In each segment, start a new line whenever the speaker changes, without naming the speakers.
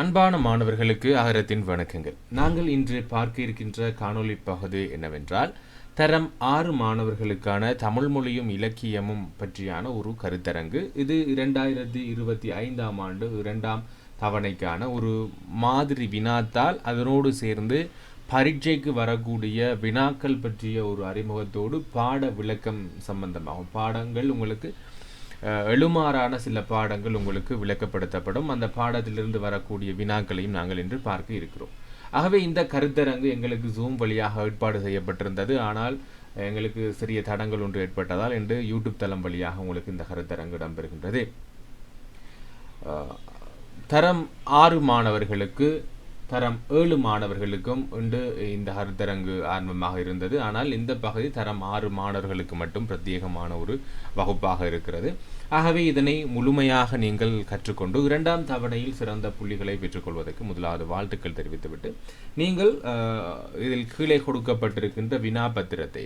அன்பான மாணவர்களுக்கு அகரத்தின் வணக்கங்கள். நாங்கள் இன்று பார்க்க இருக்கின்ற காணொளி பகுதி என்னவென்றால், தரம் 6 மாணவர்களுக்கான தமிழ் மொழியும் இலக்கியமும் பற்றியான ஒரு கருத்தரங்கு. இது 2025ஆம் ஆண்டு 2ஆம் தவணைக்கான ஒரு மாதிரி வினாத்தால் அதனோடு சேர்ந்து பரீட்சைக்கு வரக்கூடிய வினாக்கள் பற்றிய ஒரு அறிமுகத்தோடு பாட விளக்கம் சம்பந்தமாகும். பாடங்கள் உங்களுக்கு எழுமாறான சில பாடங்கள் உங்களுக்கு விளக்கப்படுத்தப்படும். அந்த பாடத்திலிருந்து வரக்கூடிய வினாக்களையும் நாங்கள் இன்று பார்க்க இருக்கிறோம். ஆகவே இந்த கருத்தரங்கு எங்களுக்கு ஜூம் வழியாக ஏற்பாடு செய்யப்பட்டிருந்தது. ஆனால் எங்களுக்கு சிறிய தடங்கள் ஒன்று ஏற்பட்டதால் இன்று யூடியூப் தளம் வழியாக உங்களுக்கு இந்த கருத்தரங்கு இடம்பெறுகின்றது. தரம் 6 மாணவர்களுக்கு தரம் 7 மாணவர்களுக்கும் இன்று இந்த கருத்தரங்கு ஆரம்பமாக இருந்தது. ஆனால் இந்த பகுதி தரம் 6 மாணவர்களுக்கு மட்டும் பிரத்யேகமான ஒரு வகுப்பாக இருக்கிறது. ஆகவே இதனை முழுமையாக நீங்கள் கற்றுக்கொண்டு 2ஆம் தவணையில் சிறந்த புள்ளிகளை பெற்றுக்கொள்வதற்கு முதலாவது வாழ்த்துக்கள் தெரிவித்துவிட்டு, நீங்கள் இதில் கீழே கொடுக்கப்பட்டிருக்கின்ற வினாபத்திரத்தை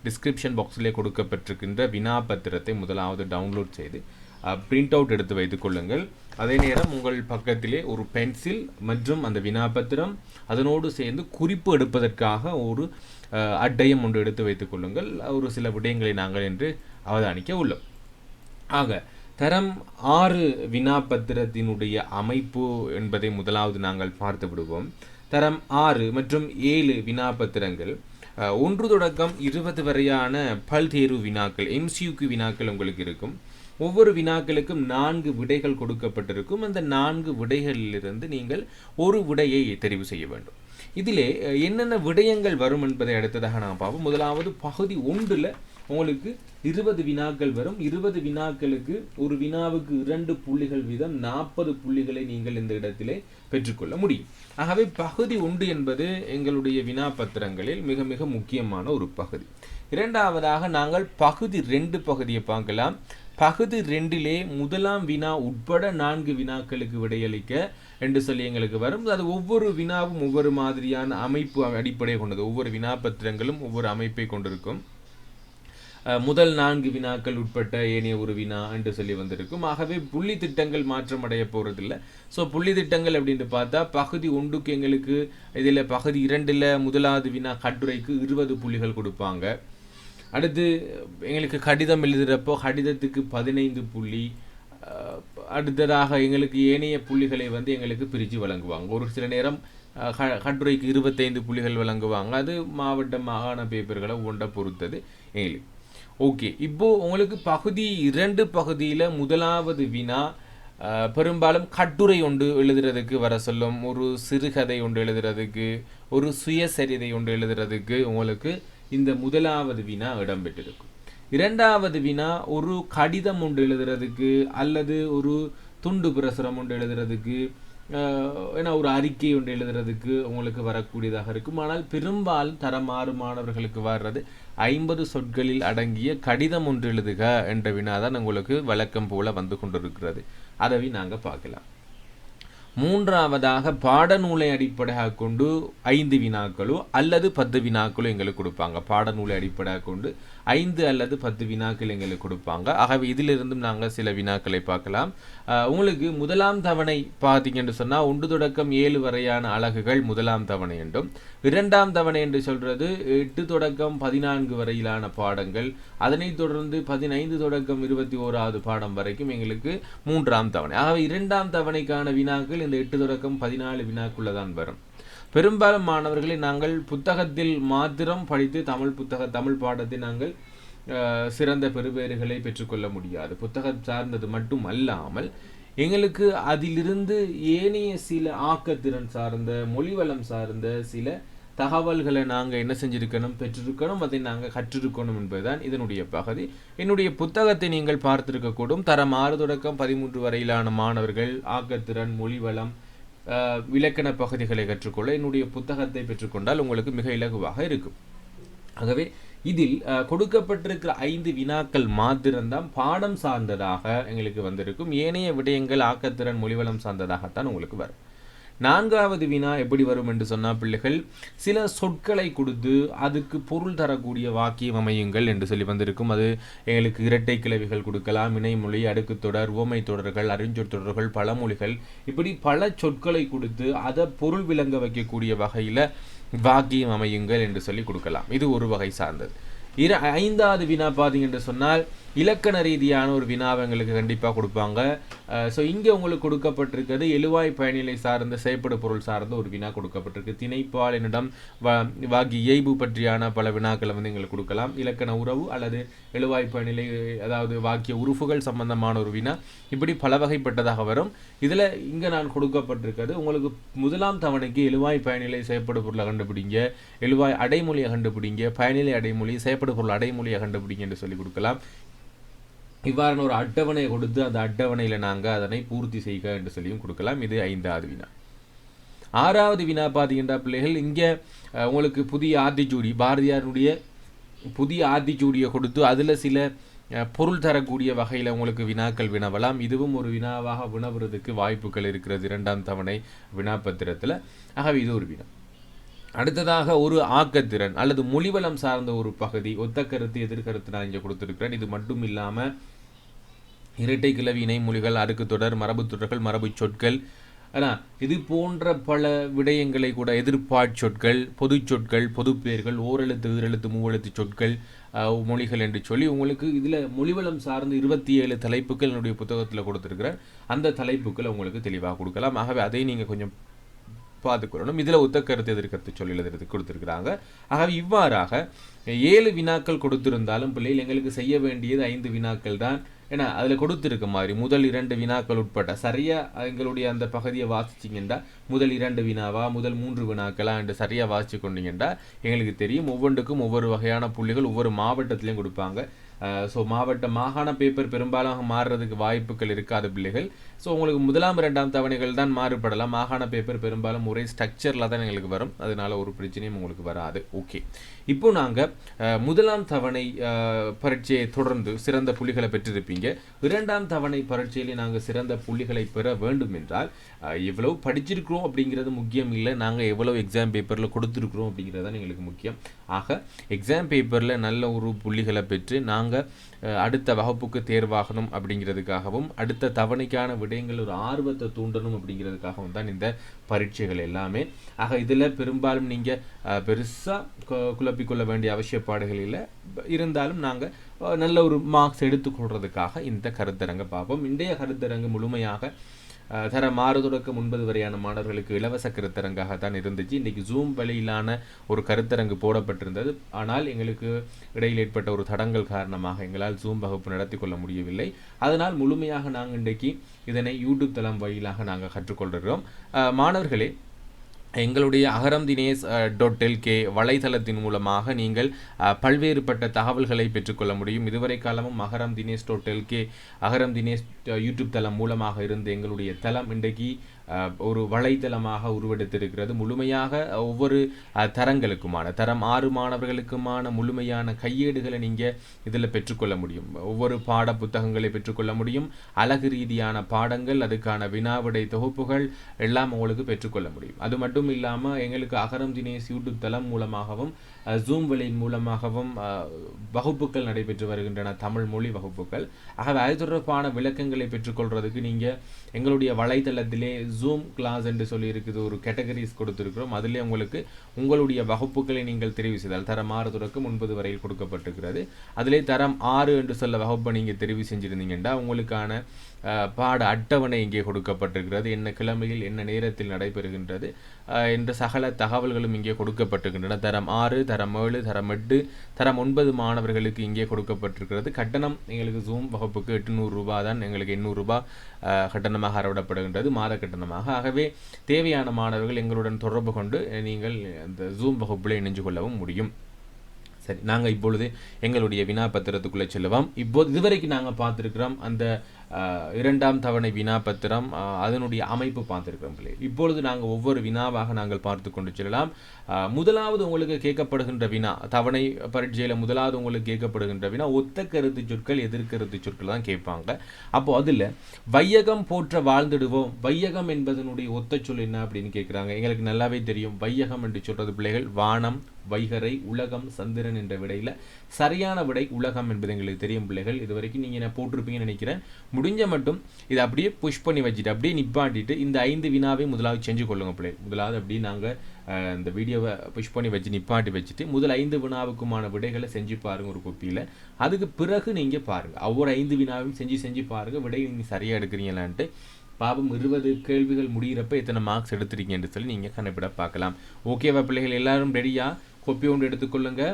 டிஸ்கிரிப்ஷன் பாக்ஸிலே கொடுக்கப்பட்டிருக்கின்ற வினாபத்திரத்தை முதலாவது டவுன்லோட் செய்து பிரிண்ட் அவுட் எடுத்து வைத்துக் கொள்ளுங்கள். அதே நேரம் உங்கள் பக்கத்திலே ஒரு பென்சில் மற்றும் அந்த வினாபத்திரம் அதனோடு சேர்ந்து குறிப்பு எடுப்பதற்காக ஒரு அட்டையம் ஒன்று எடுத்து வைத்துக் கொள்ளுங்கள். ஒரு சில விடயங்களை நாங்கள் இன்று அவதானிக்க உள்ளோம். ஆக தரம் 6 வினாபத்திரத்தினுடைய அமைப்பு என்பதை முதலாவது நாங்கள் பார்த்து விடுவோம். தரம் 6 மற்றும் 7 வினாபத்திரங்கள் 1 தொடக்கம் 20 வரையான பல்தேர்வு வினாக்கள், MCQ வினாக்கள் உங்களுக்கு இருக்கும். ஒவ்வொரு வினாக்களுக்கும் 4 விடைகள் கொடுக்கப்பட்டிருக்கும். அந்த 4 விடைகளிலிருந்து நீங்கள் ஒரு விடையை தெரிவு செய்ய வேண்டும். இதிலே என்னென்ன விடயங்கள் வரும் என்பதை அடுத்ததாக நான் பார்ப்போம். முதலாவது பகுதி 1ல் உங்களுக்கு 20 வினாக்கள் வரும். 20 வினாக்களுக்கு ஒரு வினாவுக்கு 2 புள்ளிகள் வீதம் 40 புள்ளிகளை நீங்கள் இந்த இடத்திலே பெற்றுக்கொள்ள முடியும். ஆகவே பகுதி 1 என்பது எங்களுடைய வினாபத்திரங்களில் மிக மிக முக்கியமான ஒரு பகுதி. இரண்டாவதாக நாங்கள் பகுதி 2 பகுதியை பார்க்கலாம். பகுதி 2லே முதலாம் வினா உட்பட 4 வினாக்களுக்கு விடையளிக்க என்று சொல்லி எங்களுக்கு வரும். அது ஒவ்வொரு வினாவும் ஒவ்வொரு மாதிரியான அமைப்பு அடிப்படை கொண்டது. ஒவ்வொரு வினாபத்திரங்களும் ஒவ்வொரு அமைப்பை கொண்டிருக்கும். முதல் 4 வினாக்கள் உட்பட்ட ஏனைய ஒரு வினா என்று சொல்லி வந்திருக்கும். ஆகவே புள்ளி திட்டங்கள் மாற்றம் அடைய போறதில்லை. ஸோ புள்ளி திட்டங்கள் அப்படின்ட்டு பார்த்தா பகுதி 1க்கு எங்களுக்கு இதில் பகுதி 2ல் முதலாவது வினா கட்டுரைக்கு 20 புள்ளிகள் கொடுப்பாங்க. அடுத்து எங்களுக்கு கடிதம் எழுதுகிறப்போ கடிதத்துக்கு 15 புள்ளி. அடுத்ததாக எங்களுக்கு ஏனைய புள்ளிகளை எங்களுக்கு பிரித்து வழங்குவாங்க. ஒரு சில நேரம் கட்டுரைக்கு 25 புள்ளிகள் வழங்குவாங்க. அது மாவட்ட மாகாண பேப்பர்களை ஒன்றை பொறுத்தது எங்களுக்கு. ஓகே, இப்போது உங்களுக்கு பகுதி 2 பகுதியில் முதலாவது வினா பெரும்பாலும் கட்டுரை ஒன்று எழுதுறதுக்கு வர சொல்லும். ஒரு சிறுகதை ஒன்று எழுதுறதுக்கு, ஒரு சுயசரிதை ஒன்று எழுதுறதுக்கு உங்களுக்கு இந்த முதலாவது வினா இடம்பெற்றிருக்கும். இரண்டாவது வினா ஒரு கடிதம் ஒன்று எழுதுறதுக்கு அல்லது ஒரு துண்டு பிரசுரம் ஒன்று எழுதுறதுக்கு, ஏன்னா ஒரு அறிக்கை ஒன்று எழுதுறதுக்கு உங்களுக்கு வரக்கூடியதாக இருக்கும். ஆனால் பெரும்பாலும் தரம் 6 மாணவர்களுக்கு வர்றது 50 சொற்களில் அடங்கிய கடிதம் ஒன்று எழுதுக என்ற வினா தான் உங்களுக்கு வழக்கம் போல வந்து கொண்டிருக்கிறது. அதை நாங்கள் பார்க்கலாம். மூன்றாவதாக பாடநூலை அடிப்படையாக கொண்டு 5 வினாக்களோ அல்லது 10 வினாக்களோ எங்களுக்கு கொடுப்பாங்க. பாடநூலை அடிப்படையாக கொண்டு 5 அல்லது 10 வினாக்கள் எங்களுக்கு கொடுப்பாங்க. ஆகவே இதிலிருந்தும் நாங்கள் சில வினாக்களை பார்க்கலாம். உங்களுக்கு முதலாம் தவணை பார்த்தீங்கன்னு சொன்னால் 1 தொடக்கம் 7 வரையான அலகுகள் முதலாம் தவணை என்றும், 2ஆம் தவணை என்று சொல்கிறது 8 தொடக்கம் 14 வரையிலான பாடங்கள், அதனைத் தொடர்ந்து 15 தொடக்கம் 21வது பாடம் வரைக்கும் எங்களுக்கு 3ஆம் தவணை. ஆகவே 2ஆம் தவணைக்கான வினாக்கள் இந்த 8 தொடக்கம் 14 வினாக்குள்ளதான் வரும். பெரும்பாலும் மாணவர்களை நாங்கள் புத்தகத்தில் மாத்திரம் படித்து தமிழ் பாடத்தை நாங்கள் சிறந்த பெறுபேறுகளை பெற்றுக்கொள்ள முடியாது. புத்தகம் சார்ந்தது மட்டும் அல்லாமல் எங்களுக்கு அதிலிருந்து ஏனைய சில ஆக்கத்திறன் சார்ந்த, மொழிவளம் சார்ந்த சில தகவல்களை நாங்கள் என்ன செஞ்சிருக்கணும், பெற்றிருக்கணும், அதை நாங்கள் கற்றிருக்கணும் என்பதுதான் இதனுடைய பகுதி. என்னுடைய புத்தகத்தை நீங்கள் பார்த்திருக்கக்கூடும். தரம் 6 தொடக்கம் 13 வரையிலான மாணவர்கள் ஆக்கத்திறன், மொழிவளம், இலக்கண பகுதிகளை கற்றுக்கொள்ள என்னுடைய புத்தகத்தை பெற்றுக்கொண்டால் உங்களுக்கு மிக இலகுவாக இருக்கும். ஆகவே இதில் கொடுக்கப்பட்டிருக்கிற 5 வினாக்கள் மாத்திரம்தான் பாடம் சார்ந்ததாக எங்களுக்கு வந்திருக்கும். ஏனைய விடயங்கள் ஆக்கத்திறன், மொழிவளம் சார்ந்ததாகத்தான் உங்களுக்கு வரும். 4வது வினா எப்படி வரும் என்று சொன்னால் பிள்ளைகள் சில சொற்களை கொடுத்து அதுக்கு பொருள் தரக்கூடிய வாக்கியம் அமையுங்கள் என்று சொல்லி வந்திருக்கும். அது எங்களுக்கு இரட்டை கிளவிகள் கொடுக்கலாம், இணைமொழி, அடுக்கு தொடர், உவமை தொடர்கள், அறிஞ்சொற் தொடர்கள், பழமொழிகள், இப்படி பல சொற்களை கொடுத்து அதை பொருள் விளங்க வைக்கக்கூடிய வகையில் வாக்கியம் அமையுங்கள் என்று சொல்லி கொடுக்கலாம். இது ஒரு வகை சார்ந்தது. 5வது வினா பார்த்தீங்கன்னு சொன்னால் இலக்கண ரீதியான ஒரு வினாவை எங்களுக்கு கண்டிப்பாக கொடுப்பாங்க. ஸோ இங்கே உங்களுக்கு கொடுக்கப்பட்டிருக்கிறது எழுவாய் பயனிலை சார்ந்த செயற்படு பொருள் சார்ந்த ஒரு வினா கொடுக்கப்பட்டிருக்கு. திணைப்பால் என்னிடம் வாகி இயைபு பற்றியான பல வினாக்களை எங்களுக்கு கொடுக்கலாம். இலக்கண உறவு அல்லது எழுவாய் பயனிலை, அதாவது வாக்கிய உறுப்புகள் சம்பந்தமான ஒரு வினா, இப்படி பல வகைப்பட்டதாக வரும். இதில் இங்கே நான் கொடுக்கப்பட்டிருக்கிறது உங்களுக்கு முதலாம் தவணைக்கு எழுவாய் பயனிலை செயற்படு பொருளை கண்டுபிடிங்க, எழுவாய் அடைமொழியை கண்டுபிடிங்க, பயனிலை அடைமொழி, செயற்படு பொருள் அடைமொழியை கண்டுபிடிங்க என்று சொல்லி கொடுக்கலாம். இவ்வாறான ஒரு அட்டவணையை கொடுத்து அந்த அட்டவணையில் நாங்கள் அதனை பூர்த்தி செய்க என்று சொல்லியும் கொடுக்கலாம். இது 5வது வினா. 6வது வினா பார்த்தீங்கன்னா பிள்ளைகள் இங்கே உங்களுக்கு புதிய ஆத்திச்சூடி, பாரதியாருடைய புதிய ஆத்திச்சூடியை கொடுத்து அதில் சில பொருள் தரக்கூடிய வகையில் உங்களுக்கு வினாக்கள் வினவலாம். இதுவும் ஒரு வினாவாக வினவுறதுக்கு வாய்ப்புகள் இருக்கிறது 2ஆம் தவணை வினாப்பத்திரத்தில். ஆகவே இது ஒரு வினா. அடுத்ததாக ஒரு ஆக்கத்திறன் அல்லது மொழிவளம் சார்ந்த ஒரு பகுதி, ஒத்த கருத்து எதிர்கருத்து நான் இங்கே கொடுத்துருக்கிறேன். இது மட்டும் இல்லாமல் இரட்டை கிளவி, இணைமொழிகள், அடுக்கு தொடர், மரபு தொடர்கள், மரபு சொற்கள், ஆனால் இது போன்ற பல விடயங்களை கூட, எதிர்ப்பாட் சொற்கள், பொது சொற்கள், பொதுப்பெயர்கள், ஓரெழுத்து, ஈரெழுத்து, மூவெழுத்து சொற்கள், மொழிகள் என்று சொல்லி உங்களுக்கு இதில் மொழிவளம் சார்ந்து 27 தலைப்புகள் என்னுடைய புத்தகத்தில் கொடுத்துருக்கிறேன். அந்த தலைப்புகளை உங்களுக்கு தெளிவாக கொடுக்கலாம். ஆகவே அதை நீங்கள் கொஞ்சம் பார்த்துக்கொள்ளணும். இதில் ஒத்த கருத்து எதிர்கருத்து சொல்லி எழுதுறதுக்கு கொடுத்துருக்குறாங்க. ஆகவே இவ்வாறாக 7 வினாக்கள் கொடுத்திருந்தாலும் பிள்ளைகள் எங்களுக்கு செய்ய வேண்டியது 5 வினாக்கள் தான். ஏன்னா அதில் கொடுத்துருக்க மாதிரி முதல் 2 வினாக்கள் உட்பட்ட சரியாக எங்களுடைய அந்த பகுதியை வாசிச்சிங்கன்னா முதல் 2 வினாவா முதல் 3 வினாக்களா என்று சரியாக வாசிச்சு கொண்டீங்கன்னா எங்களுக்கு தெரியும். ஒவ்வொன்றுக்கும் ஒவ்வொரு வகையான புள்ளிகள் ஒவ்வொரு மாவட்டத்திலையும் கொடுப்பாங்க. ஸோ மாகாண பேப்பர் பெரும்பாலாக மாறுறதுக்கு வாய்ப்புகள் இருக்காது பிள்ளைகள். ஸோ உங்களுக்கு 1ஆம் 2ஆம் தவணைகள் தான் மாறுபடலாம். மாகாண பேப்பர் பெரும்பாலும் ஒரே ஸ்ட்ரக்சரில் தான் எங்களுக்கு வரும். அதனால ஒரு பிரச்சனையும் உங்களுக்கு வராது. ஓகே, இப்போ நாங்கள் 1ஆம் தவணை பரீட்சையை தொடர்ந்து சிறந்த புள்ளிகளை பெற்றிருப்பீங்க. 2ஆம் தவணை பரீட்சையிலே நாங்கள் சிறந்த புள்ளிகளை பெற வேண்டும் என்றால் எவ்வளவு படிச்சிருக்கிறோம் அப்படிங்கிறது முக்கியம் இல்லை, நாங்கள் எவ்வளவு எக்ஸாம் பேப்பரில் கொடுத்துருக்குறோம் அப்படிங்கிறது தான் எங்களுக்கு முக்கியம். ஆக எக்ஸாம் பேப்பரில் நல்ல ஒரு புள்ளிகளை பெற்று நாங்கள் அடுத்த வகுப்புக்கு தேர்வாகணும் அப்படிங்கிறதுக்காகவும் அடுத்த தவணைக்கான விடயங்கள் ஒரு ஆர்வத்தை தூண்டணும் அப்படிங்கிறதுக்காகவும் தான் இந்த பரீட்சைகள் எல்லாமே. ஆக இதில் பெரும்பாலும் நீங்கள் பெருசாக குழப்பிக்கொள்ள வேண்டிய அவசியப்பாடுகள் இல்லை. இருந்தாலும் நாங்கள் நல்ல ஒரு மார்க்ஸ் எடுத்துக்கொள்றதுக்காக இந்த கருத்தரங்கை பார்ப்போம். இன்றைய கருத்தரங்கு முழுமையாக தர 6 தொடக்கம் 9 வரையான மாணவர்களுக்கு இலவச கருத்தரங்காகத்தான் இருந்துச்சு. இன்றைக்கி ஜூம் வழியிலான ஒரு கருத்தரங்கு போடப்பட்டிருந்தது. ஆனால் எங்களுக்கு இடையில் ஏற்பட்ட ஒரு தடங்கள் காரணமாக எங்களால் ஜூம் வகுப்பு நடத்தி கொள்ள முடியவில்லை. அதனால் முழுமையாக நாங்கள் இன்றைக்கு இதனை யூடியூப் தளம் வழியிலாக நாங்கள் கற்றுக்கொள்கிறோம். மாணவர்களே, எங்களுடைய aharamdinesh.lk வலைதளத்தின் மூலமாக நீங்கள் பல்வேறுபட்ட தகவல்களை பெற்றுக்கொள்ள முடியும். இதுவரை காலமும் aharamdinesh.lk aharamdinesh யூடியூப் தளம் மூலமாக இருந்து எங்களுடைய தளம் இன்றைக்கு ஒரு வலைத்தளமாக உருவெடுத்திருக்கிறது. முழுமையாக ஒவ்வொரு தரங்களுக்குமான தரம் 6 மாணவர்களுக்குமான முழுமையான கையேடுகளை நீங்கள் இதில் பெற்றுக்கொள்ள முடியும். ஒவ்வொரு பாட புத்தகங்களை பெற்றுக்கொள்ள முடியும். அழகு ரீதியான பாடங்கள், அதுக்கான வினாவிடை தொகுப்புகள் எல்லாம் உங்களுக்கு பெற்றுக்கொள்ள முடியும். அது மட்டும் இல்லாமல் எங்களுக்கு அகரம் தினேஷ் யூடியூப் தளம் மூலமாகவும் ஜூம் வழியின் மூலமாகவும் வகுப்புகள் நடைபெற்று வருகின்றன, தமிழ் மொழி வகுப்புகள். ஆகவே அது தொடர்பான விளக்கங்களை பெற்றுக்கொள்றதுக்கு நீங்கள் எங்களுடைய வலைத்தளத்திலே ஜூம் கிளாஸ் என்று சொல்லி இருக்குது, ஒரு கேட்டகரிஸ் கொடுத்துருக்கிறோம். அதிலே உங்களுக்கு உங்களுடைய வகுப்புகளை நீங்கள் தெரிவு செய்தால் தரம் 6 தொடக்கம் 9 வரையில் கொடுக்கப்பட்டிருக்கிறது. அதிலே தரம் 6 என்று சொல்ல வகுப்பை நீங்கள் தெரிவு செஞ்சுருந்தீங்கன்னா உங்களுக்கான பாட அட்டவணை இங்கே கொடுக்கப்பட்டிருக்கிறது. என்ன கிழமையில் என்ன நேரத்தில் நடைபெறுகின்றது என்ற சகல தகவல்களும் இங்கே கொடுக்கப்பட்டிருக்கின்றன. தரம் 6, தரம் 7, தரம் 8, தரம் 9 மாணவர்களுக்கு இங்கே கொடுக்கப்பட்டிருக்கிறது. கட்டணம் எங்களுக்கு ஜூம் வகுப்புக்கு 800 ரூபாய் தான், எங்களுக்கு 800 ரூபாய் கட்டணமாக அறவிடப்படுகின்றது, மாத கட்டணமாக. ஆகவே தேவையான மாணவர்கள் எங்களுடன் தொடர்பு கொண்டு நீங்கள் அந்த ஜூம் வகுப்பில் இணைஞ்சு கொள்ளவும் முடியும். சரி, நாங்கள் இப்பொழுது எங்களுடைய வினா பத்திரத்துக்குள்ளே செல்லுவோம். இப்போது இதுவரைக்கும் நாங்கள் பார்த்துருக்கிறோம் அந்த இரண்டாம் தவணை வினா பத்திரம் அதனுடைய அமைப்பு பார்த்துருக்கிறோம் பிள்ளை. இப்பொழுது நாங்கள் ஒவ்வொரு வினாவாக நாங்கள் பார்த்து கொண்டு செல்லலாம். முதலாவது உங்களுக்கு கேட்கப்படுகின்ற வினா, தவணை பரீட்சையில் முதலாவது உங்களுக்கு கேட்கப்படுகின்ற வினா ஒத்த கருத்து சொற்கள் எதிர்கருத்து சொற்கள் தான் கேட்பாங்க. அப்போ அதில் வையகம் போற்ற வாழ்ந்துடுவோம், வையகம் என்பதனுடைய ஒத்த சொல் என்ன அப்படின்னு கேட்குறாங்க. எங்களுக்கு நல்லாவே தெரியும், வையகம் என்று சொல்றது பிள்ளைகள் வானம், வைகரை, உலகம், சந்திரன் என்ற விடையில் சரியான விடை உலகம் என்பது எங்களுக்கு தெரியும் பிள்ளைகள். இது வரைக்கும் நீங்கள் நான் போட்டிருப்பீங்கன்னு நினைக்கிறேன். முடிஞ்ச மட்டும் இதை அப்படியே புஷ் பண்ணி வச்சுட்டு அப்படியே நிப்பாட்டிட்டு இந்த 5 வினாவை முதலாவது செஞ்சு கொள்ளுங்க பிள்ளை. முதலாவது அப்படி நாங்கள் இந்த வீடியோவை புஷ் பண்ணி வச்சு நிப்பாட்டி வச்சுட்டு முதல் 5 வினாவுக்குமான விடைகளை செஞ்சு பாருங்கள் ஒரு கோப்பியில். அதுக்கு பிறகு நீங்கள் பாருங்கள், ஒவ்வொரு 5 வினாவையும் செஞ்சு பாருங்கள், விடை நீங்கள் சரியாக எடுக்கிறீங்களான்ட்டு. பாபம் 20 கேள்விகள் முடிகிறப்ப எத்தனை மார்க்ஸ் எடுத்துருக்கீங்கன்னு சொல்லி நீங்கள் கணக்கிட பார்க்கலாம். ஓகேவா பிள்ளைகள்? எல்லாரும் ரெடியாக கொப்பி ஒன்று எடுத்துக்கொள்ளுங்க.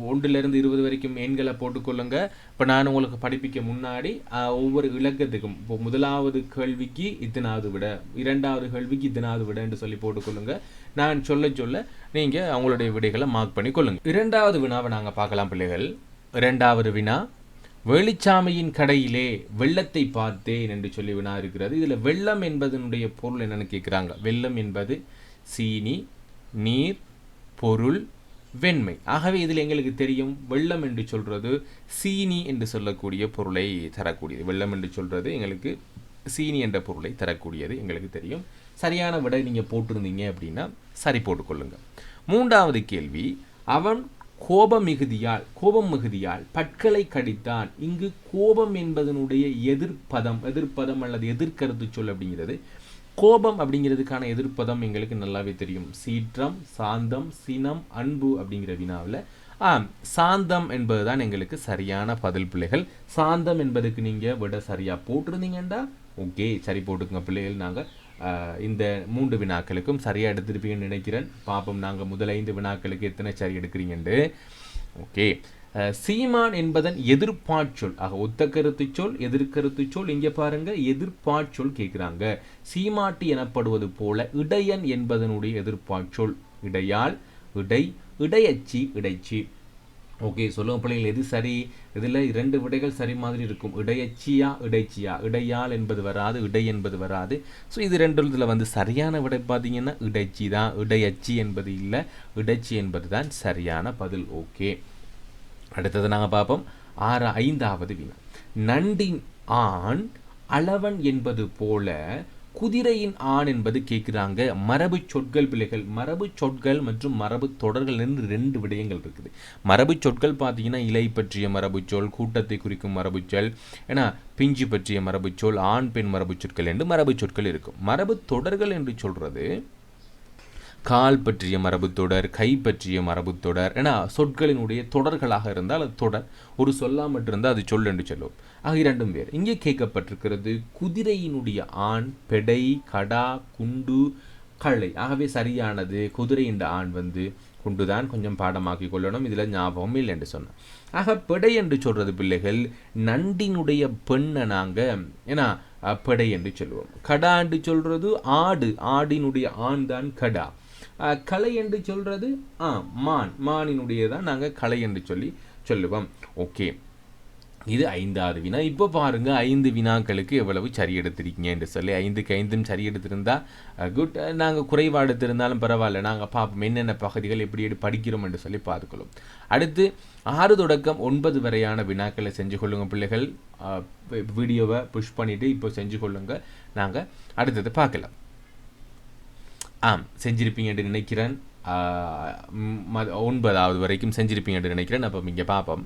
1லிருந்து 20 வரைக்கும் எண்களை போட்டுக்கொள்ளுங்க. இப்போ நான் உங்களுக்கு படிப்பிக்க முன்னாடி ஒவ்வொரு இலக்கத்துக்கும் இப்போ முதலாவது கேள்விக்கு இத்தனாவது விட, இரண்டாவது கேள்விக்கு இத்தனாவது விட என்று சொல்லி போட்டுக்கொள்ளுங்க. நான் சொல்ல நீங்கள் அவங்களுடைய விடைகளை மார்க் பண்ணி கொள்ளுங்க. இரண்டாவது வினாவை நாங்கள் பார்க்கலாம் பிள்ளைகள். இரண்டாவது வினா, வெளிச்சாமியின் கடையிலே வெள்ளத்தை பார்த்தேன் என்று சொல்லி வினா இருக்கிறது. இதில் வெள்ளம் என்பதனுடைய பொருள் என்னன்னு கேட்குறாங்க. வெள்ளம் என்பது சீனி, நீர், பொருள், வெண்மை. ஆகவே இதில் எங்களுக்கு தெரியும் வெள்ளம் என்று சொல்கிறது சீனி என்று சொல்லக்கூடிய பொருளை தரக்கூடியது. வெள்ளம் என்று சொல்கிறது எங்களுக்கு சீனி என்ற பொருளை தரக்கூடியது எங்களுக்கு தெரியும். சரியான விடை நீங்கள் போட்டிருந்தீங்க அப்படின்னா சரி போட்டுக்கொள்ளுங்க. மூன்றாவது கேள்வி, அவன் கோபம் மிகுதியால் பற்களை கடித்தான். இங்கு கோபம் என்பதனுடைய எதிர்ப்பதம் அல்லது எதிர்கருத்து சொல் அப்படிங்கிறது. கோபம் அப்படிங்கிறதுக்கான எதிர்ப்பதம் எங்களுக்கு நல்லாவே தெரியும். சீற்றம், சாந்தம், சினம், அன்பு அப்படிங்கிற வினாவில் சாந்தம் என்பதுதான் எங்களுக்கு சரியான பதில் பிள்ளைகள். சாந்தம் என்பதுக்கு நீங்கள் விட சரியாக போட்டிருந்தீங்கண்டா ஓகே, சரி போட்டுங்க பிள்ளைகள். நாங்கள் இந்த 3 வினாக்களுக்கும் சரியாக எடுத்துருப்பீங்கன்னு நினைக்கிறேன். பாப்போம் நாங்கள் முதல் 5 வினாக்களுக்கு எத்தனை சரி எடுக்கிறீங்கன்னு. ஓகே, சீமான் என்பதன் எதிர்ப்பாச்சொல். ஒத்த கருத்து சொல், எதிர்கருத்து சொல். இங்கே பாருங்க, எதிர்ப்பாச்சொல் கேட்குறாங்க. சீமாட்டி எனப்படுவது போல இடையன் என்பதனுடைய எதிர்ப்பாச்சொல். இடையால், இடை, இடையச்சி, இடைச்சி. ஓகே, சொல்லுங்க பிள்ளைகள், எது சரி? இதில் 2 விடைகள் சரி மாதிரி இருக்கும். இடையச்சியா, இடைச்சியா. இடையால் என்பது வராது, இடை என்பது வராது. ஸோ இது 2 வந்து சரியான விடை பார்த்தீங்கன்னா இடைச்சி தான். இடையச்சி என்பது இல்லை, இடைச்சி என்பது தான் சரியான பதில். ஓகே, அடுத்தது நாங்கள் பார்ப்போம். 5வது வினா, நண்டின் ஆண் அளவன் என்பது போல குதிரையின் ஆண் என்பது கேட்குறாங்க. மரபு சொற்கள் பிள்ளைகள். மரபு சொற்கள் மற்றும் மரபு தொடர்கள் என்று 2 விடயங்கள் இருக்குது. மரபு சொற்கள் பார்த்தீங்கன்னா இலை பற்றிய மரபு சொல், கூட்டத்தை குறிக்கும் மரபு சொல், ஏன்னா பிஞ்சு பற்றிய மரபு சொல், ஆண் பெண் மரபு சொற்கள் என்று மரபு சொற்கள் இருக்கும். மரபு தொடர்கள் என்று சொல்றது கால் பற்றிய மரபு தொடர், கை பற்றிய மரபு தொடர். ஏன்னா சொற்களினுடைய தொடர்களாக இருந்தால் அது தொடர், ஒரு சொல்லாமட்டு இருந்தால் அது சொல் என்று சொல்லுவோம். ஆக 2 வேறு. இங்கே கேட்கப்பட்டிருக்கிறது குதிரையினுடைய ஆண் பெடை, கடா, குண்டு, களை. ஆகவே சரியானது குதிரை என்ற ஆண் வந்து குண்டுதான். கொஞ்சம் பாடமாக்கி கொள்ளணும், இதில் ஞாபகம் இல்லை என்று சொன்னோம். ஆக பெடை என்று சொல்றது பிள்ளைகள் நண்டினுடைய பெண்ணை நாங்கள் ஏன்னா பெடை என்று சொல்லுவோம். கடா என்று சொல்றது ஆடு, ஆடினுடைய ஆண் தான் கடா. கலை என்று சொல்றது மானினுடையதான் நாங்கள் கலை என்று சொல்லுவோம். ஓகே, இது 5வது வினா. இப்போ பாருங்க 5 வினாக்களுக்கு எவ்வளவு சரி எடுத்திருக்கீங்க என்று சொல்லி. 5க்கு 5 சரி எடுத்திருந்தா குட். நாங்கள் குறைவாக எடுத்திருந்தாலும் பரவாயில்ல, நாங்கள் பார்ப்போம் என்னென்ன பகுதிகள் எப்படி படிக்கிறோம் என்று சொல்லி பார்த்துக்கொள்ளும். அடுத்து 6 தொடக்கம் 9 வரையான வினாக்களை செஞ்சு கொள்ளுங்க பிள்ளைகள். வீடியோவை புஷ் பண்ணிவிட்டு இப்போ செஞ்சு கொள்ளுங்க. நாங்கள் அடுத்தது பார்க்கலாம். செஞ்சிருப்பீங்க என்று நினைக்கிறேன். 9வது வரைக்கும் செஞ்சிருப்பீங்க என்று நினைக்கிறேன். அப்போ இங்கே பார்ப்போம்.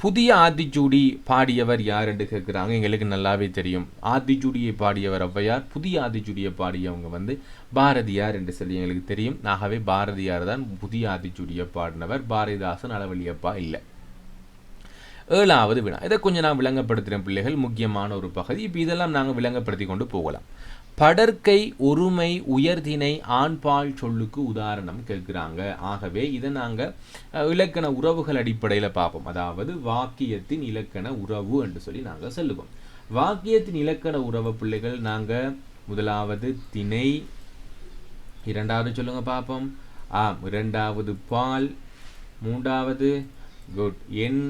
புதிய ஆத்திச்சூடி பாடியவர் யார் என்று கேட்குறாங்க. எங்களுக்கு நல்லாவே தெரியும் ஆத்திச்சூடியை பாடியவர் ஔவையார். புதிய ஆத்திச்சூடியை பாடியவங்க வந்து பாரதியார் என்று சொல்லி எங்களுக்கு தெரியும். ஆகவே பாரதியார் தான் புதிய ஆத்திச்சூடியை பாடினவர். பாரதிதாசன், அளவலியப்பா இல்லை. 7வது வினா. இதை கொஞ்சம் நான் விளங்கப்படுத்துகிறேன் பிள்ளைகள், முக்கியமான ஒரு பகுதி. இப்போ இதெல்லாம் நாங்கள் விளங்கப்படுத்தி கொண்டு போகலாம். படற்கை, ஒருமை, உயர்திணை, ஆண்பால் சொல்லுக்கு உதாரணம் கேட்குறாங்க. ஆகவே இதை நாங்கள் இலக்கண உறவுகள் அடிப்படையில் பார்ப்போம். அதாவது வாக்கியத்தின் இலக்கண உறவு என்று சொல்லி நாங்கள் சொல்லுவோம். வாக்கியத்தின் இலக்கண உறவு பிள்ளைகள் நாங்கள் முதலாவது திணை, 2வது சொல்லுங்க பார்ப்போம். 2வது பால், 3வது குட் எண்,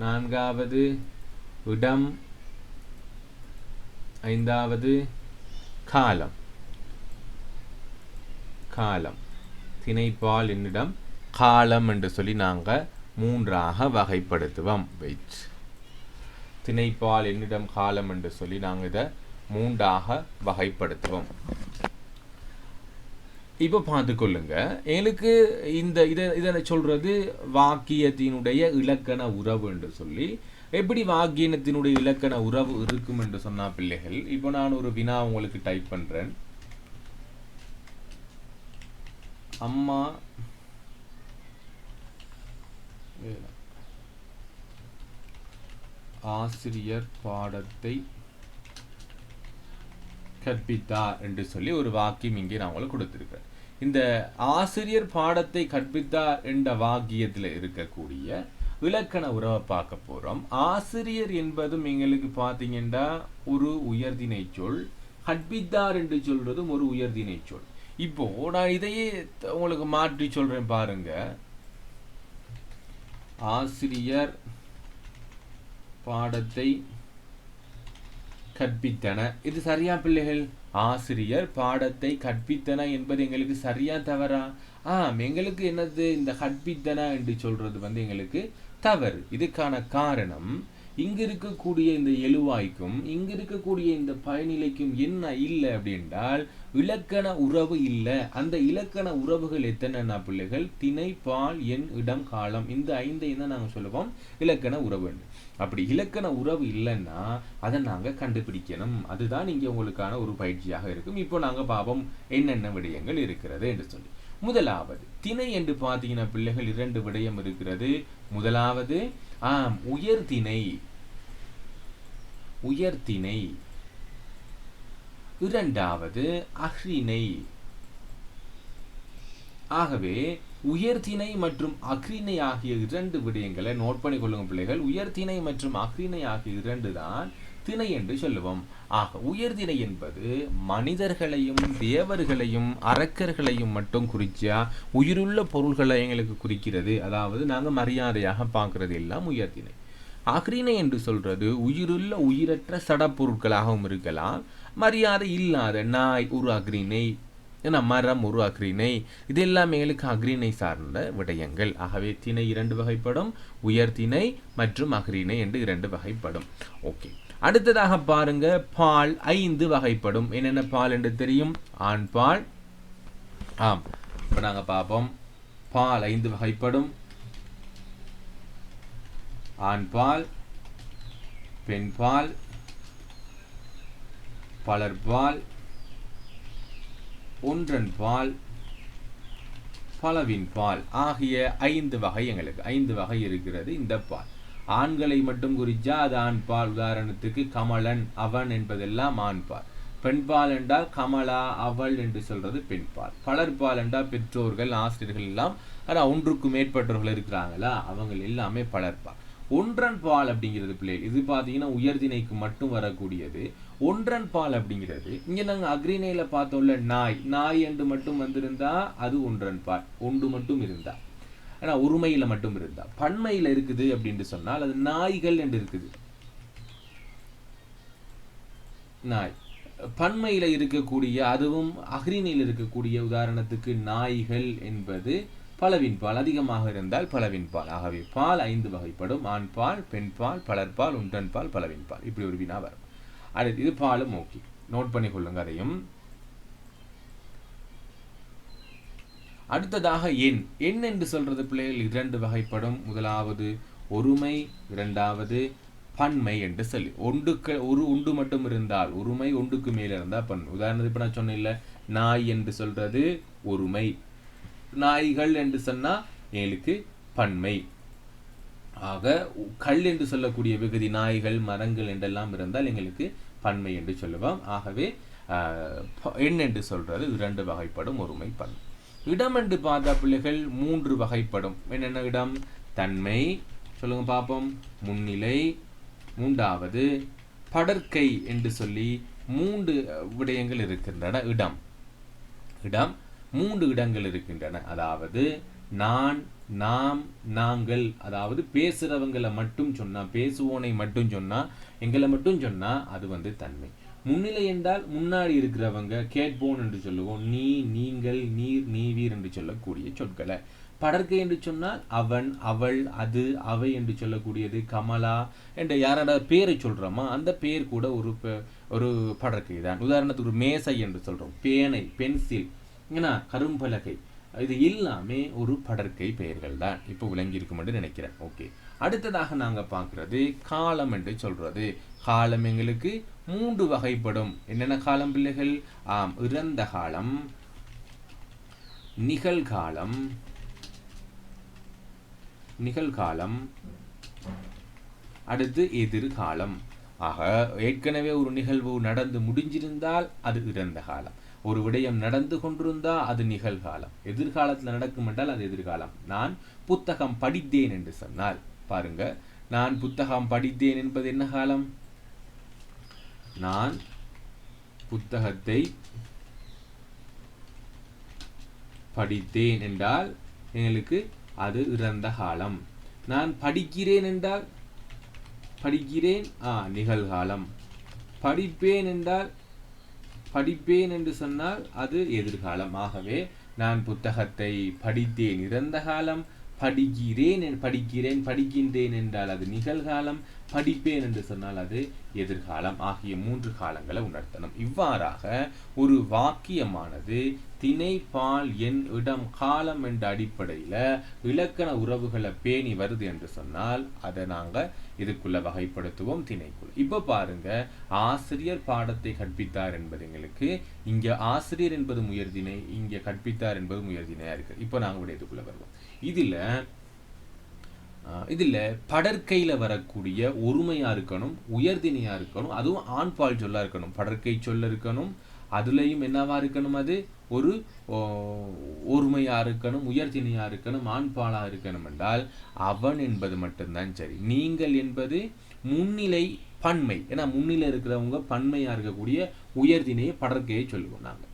4வது இடம், ஐந்தாவது காலம். காலம் திணைப்பால் என்னிடம் காலம் என்று சொல்லி நாங்கள் மூன்றாக வகைப்படுத்துவோம். வெயிட், திணைப்பால் என்னிடம் காலம் என்று சொல்லி நாங்கள் இதை மூன்றாக வகைப்படுத்துவோம். இப்போ பார்த்துக்கொள்ளுங்க, எங்களுக்கு இதை சொல்றது வாக்கியத்தினுடைய இலக்கண உறவு என்று சொல்லி. எப்படி வாக்கியத்தினுடைய இலக்கண உறவு இருக்கும் என்று சொன்னா பிள்ளைகள், இப்போ நான் ஒரு வினா உங்களுக்கு டைப் பண்றேன். அம்மா ஆசிரியர் பாடத்தை கற்பித்தார் என்று சொல்லி ஒரு வாக்கியம் இங்கே நான் உங்களுக்கு கொடுத்திருக்கிறேன். இந்த ஆசிரியர் பாடத்தை கற்பித்தார் என்ற வாக்கியத்தில் இருக்கக்கூடிய இலக்கண உறவை பார்க்க போறோம். ஆசிரியர் என்பதும் எங்களுக்கு பார்த்தீங்கன்னா ஒரு உயர்திணை சொல், கற்பித்தார் என்று சொல்றதும் ஒரு உயர்திணை சொல். இப்போ நான் இதையே உங்களுக்கு மாற்றி சொல்றேன் பாருங்க. ஆசிரியர் பாடத்தை கற்பித்தன, இது சரியா பிள்ளைகள்? ஆசிரியர் பாடத்தை கற்பித்தன என்பது எங்களுக்கு சரியா தவறா? எங்களுக்கு என்னது, இந்த கற்பித்தன என்று சொல்றது எங்களுக்கு தவறு. இதுக்கான காரணம், இங்க இருக்கக்கூடிய இந்த எழுவாய்க்கும் இங்க இருக்கக்கூடிய இந்த பயனிலைக்கும் என்ன இல்லை அப்படின்றால் இலக்கண உறவு இல்லை. அந்த இலக்கண உறவுகள் எத்தனைன்னா பிள்ளைகள், திணை, பால், எண், இடம், காலம், இந்த 5ஐயும் தான் நாங்கள் சொல்லுவோம் இலக்கண உறவு. அப்படி இலக்கண உறவு இல்லைன்னா அதை நாங்கள் கண்டுபிடிக்கணும். அதுதான் இங்கே உங்களுக்கான ஒரு பயிற்சியாக இருக்கும். இப்போ நாங்கள் பாவம் என்னென்ன விடயங்கள் இருக்கிறது என்று சொல்லி. முதலாவது திணை என்று பார்த்தீங்கன்னா பிள்ளைகள் 2 விடயம் இருக்கிறது. முதலாவது உயர்திணை. உயர்திணை. இரண்டாவது அஃறிணை. ஆகவே உயர்திணை மற்றும் அஃறிணை ஆகிய 2 விடயங்களை நோட் பண்ணி கொள்ளுங்க பிள்ளைகள். உயர்திணை மற்றும் அஃறிணை ஆகிய 2 தான் திணை என்று சொல்லுவோம். ஆக உயர்திணை என்பது மனிதர்களையும் தேவர்களையும் அரக்கர்களையும் மட்டும் குறிச்சா உயிருள்ள பொருள்களை எங்களுக்கு குறிக்கிறது. அதாவது நாங்கள் மரியாதையாக பார்க்கறது எல்லாம் உயர்திணை. அஃறிணை என்று சொல்றது உயிருள்ள உயிரற்ற சடப்பொருட்களாகவும் இருக்கலாம். மரியாதை இல்லாத நாய் ஒரு அஃறிணை, மரம் ஒரு அஃறிணை, இதெல்லாம் எங்களுக்கு அஃறிணை சார்ந்த விடயங்கள். ஆகவே திணை 2 வகைப்படும், உயர்திணை மற்றும் அஃறிணை என்று 2 வகைப்படும். ஓகே, அடுத்ததாக பாருங்க, பால் 5 வகைப்படும். என்னென்ன பால் என்று தெரியும்? ஆண் பால். இப்போ நாங்கள் பார்ப்போம். பால் 5 வகைப்படும். ஆண் பால், பெண் பால், பலர்பால், ஒன்றன் பால், பலவின் பால் ஆகிய 5 வகை எங்களுக்கு 5 வகை இருக்கிறது. இந்த பால் ஆண்களை மட்டும் குறிச்சா அது ஆண் பால். உதாரணத்துக்கு கமலன், அவன் என்பதெல்லாம் ஆண் பால். பெண்பால் என்றால் கமலா, அவள் என்று சொல்றது பெண் பால். பலர்பால் என்றால் பெற்றோர்கள், ஆசிரியர்கள் எல்லாம், ஆனால் ஒன்றுக்கு மேற்பட்டவர்கள் இருக்கிறாங்களா, அவங்க எல்லாமே பலர்பால். ஒன்றன் பால் அப்படிங்கிறது பிள்ளைகள், இது பார்த்தீங்கன்னா உயர்திணைக்கு மட்டும் வரக்கூடியது. ஒன்றன் பால் அப்படிங்கிறது இங்க நாங்கள் அக்ரிணையில பார்த்தோம்ல, நாய், நாய் என்று மட்டும் வந்திருந்தா அது ஒன்றன் பால், ஒன்று மட்டும் இருந்தா. ஆனா ஒருமையில மட்டும் இருந்தா. பன்மையில இருக்குது அப்படின்னு சொன்னால் அது நாய்கள் என்று இருக்குது. நாய் பன்மையில இருக்கக்கூடிய, அதுவும் அக்ரிணையில் இருக்கக்கூடிய, உதாரணத்துக்கு நாய்கள் என்பது பலவின் பால், அதிகமாக இருந்தால் பலவின் பால். ஆகவே பால் 5 வகைப்படும். ஆண் பால், பெண் பால், பலர்பால், ஒன்றன் பால், பலவின் பால். இப்படி ஒரு வினா வரும். அடுத்து இது பாலும். ஓகே, நோட் பண்ணி கொள்ளுங்க அதையும். அடுத்ததாக எண். எண் என்று சொல்றது பிள்ளைகள் 2 வகைப்படும். முதலாவது ஒருமை, இரண்டாவது பன்மை என்று சொல்லி. ஒன்று மட்டும் இருந்தால் ஒருமை, ஒன்றுக்கு மேல இருந்தால் பன்மை. உதாரணத்துக்கு இப்ப நான் சொன்னேன் இல்ல, நாய் என்று சொல்றது ஒருமை, நாய்கள் என்று சொன்னா எங்களுக்கு பன்மை. ஆக கல் என்று சொல்லக்கூடிய விகுதி நாய்கள், மரங்கள் என்றெல்லாம் இருந்தால் எங்களுக்கு பன்மை என்று சொல்லுவோம். ஆகவே எண் என்று சொல்றது 2 வகைப்படும், ஒருமை, பன்மை. இடம் என்று பார்த்தா பிள்ளைகள் 3 வகைப்படும். என்னென்ன இடம்? தன்மை, சொல்லுங்க பார்ப்போம், முன்னிலை, மூன்றாவது படற்கை என்று சொல்லி 3 விடயங்கள் இருக்கின்றன. இடம் 3 இடங்கள் இருக்கின்றன. அதாவது நான், நாம், நாங்கள். அதாவது பேசுறவங்களை மட்டும் சொன்னா, பேசுவோனை மட்டும் சொன்னா, எங்களை மட்டும் சொன்னா அது தன்மை. முன்னிலை என்றால் முன்னாடி இருக்கிறவங்க கேட்போன் என்று சொல்லுவோம். நீ, நீங்கள், நீர், நீவீர் என்று சொல்லக்கூடிய சொற்களை. படர்க்கை என்று சொன்னால் அவன், அவள், அது, அவை என்று சொல்லக்கூடியது. கமலா என்ற யாரோட பேரை சொல்கிறோமா அந்த பேர் கூட ஒரு படர்க்கை தான். உதாரணத்துக்கு ஒரு மேசை என்று சொல்கிறோம், பேனை, பென்சில், ஏன்னா கரும்பலகை, இது எல்லாமே ஒரு படர்க்கை பெயர்கள் தான். இப்போ விளங்கி இருக்கும் என்று நினைக்கிறேன். ஓகே, அடுத்ததாக நாங்கள் பார்க்குறது காலம் என்று சொல்கிறது. காலம் எங்களுக்கு 3 வகைப்படும். என்னென்ன காலம் பிள்ளைகள்? இறந்த காலம், நிகழ்காலம், அடுத்து எதிர்காலம். ஆக ஏற்கனவே ஒரு நிகழ்வு நடந்து முடிஞ்சிருந்தால் அது இறந்த காலம். ஒரு விடயம் நடந்து கொண்டிருந்தால் அது நிகழ்காலம். எதிர்காலத்தில் நடக்கும் என்றால் அது எதிர்காலம். நான் புத்தகம் படித்தேன் என்று சொன்னால் பாருங்க, நான் புத்தகம் படித்தேன் என்பது என்ன காலம்? நான் புத்தகத்தை படித்தேன் என்றால் எங்களுக்கு அது இறந்த காலம். நான் படிக்கிறேன் என்றால் படிக்கிறேன் நிகழ்காலம். படிப்பேன் என்றால் படிப்பேன் என்று சொன்னால் அது எதிர்காலம். ஆகவே நான் புத்தகத்தை படித்தேன் இறந்த காலம், படிக்கின்றேன் என்றால் அது நிகழ்காலம், படிப்பேன் என்று சொன்னால் அது எதிர்காலம் ஆகிய 3 காலங்களை உணர்த்தணும். இவ்வாறாக ஒரு வாக்கியமானது திணை, பால், எண், இடம், காலம் என்ற அடிப்படையில் இலக்கண உறவுகளை பேணி வருது என்று சொன்னால் அதை நாங்கள் இதுக்குள்ள வகைப்படுத்துவோம், திணைக்குள்ள. இப்போ பாருங்க, ஆசிரியர் பாடத்தை கற்பித்தார் என்பது எங்களுக்கு இங்க ஆசிரியர் என்பது முயற்திணை, இங்க கற்பித்தார் என்பது முயற்திணையா இருக்கு. இப்போ நாங்கள் இதுக்குள்ள வருவோம். இதுல படற்கையில வரக்கூடிய ஒருமையா இருக்கணும், உயர்திணையா இருக்கணும், அதுவும் ஆண்பால் சொல்லா இருக்கணும். படற்கை சொல்ல இருக்கணும், அதுலயும் என்னவா இருக்கணும், அது ஒரு ஒருமையா இருக்கணும், உயர்திணையா இருக்கணும், ஆண்பாலா இருக்கணும் என்றால் அவன் என்பது மட்டும்தான் சரி. நீங்கள் என்பது முன்னிலை பன்மை, ஏன்னா முன்னிலை இருக்கிறவங்க பன்மையா இருக்கக்கூடிய உயர்திணையை படற்கையை சொல்லுவோம் நாங்கள்.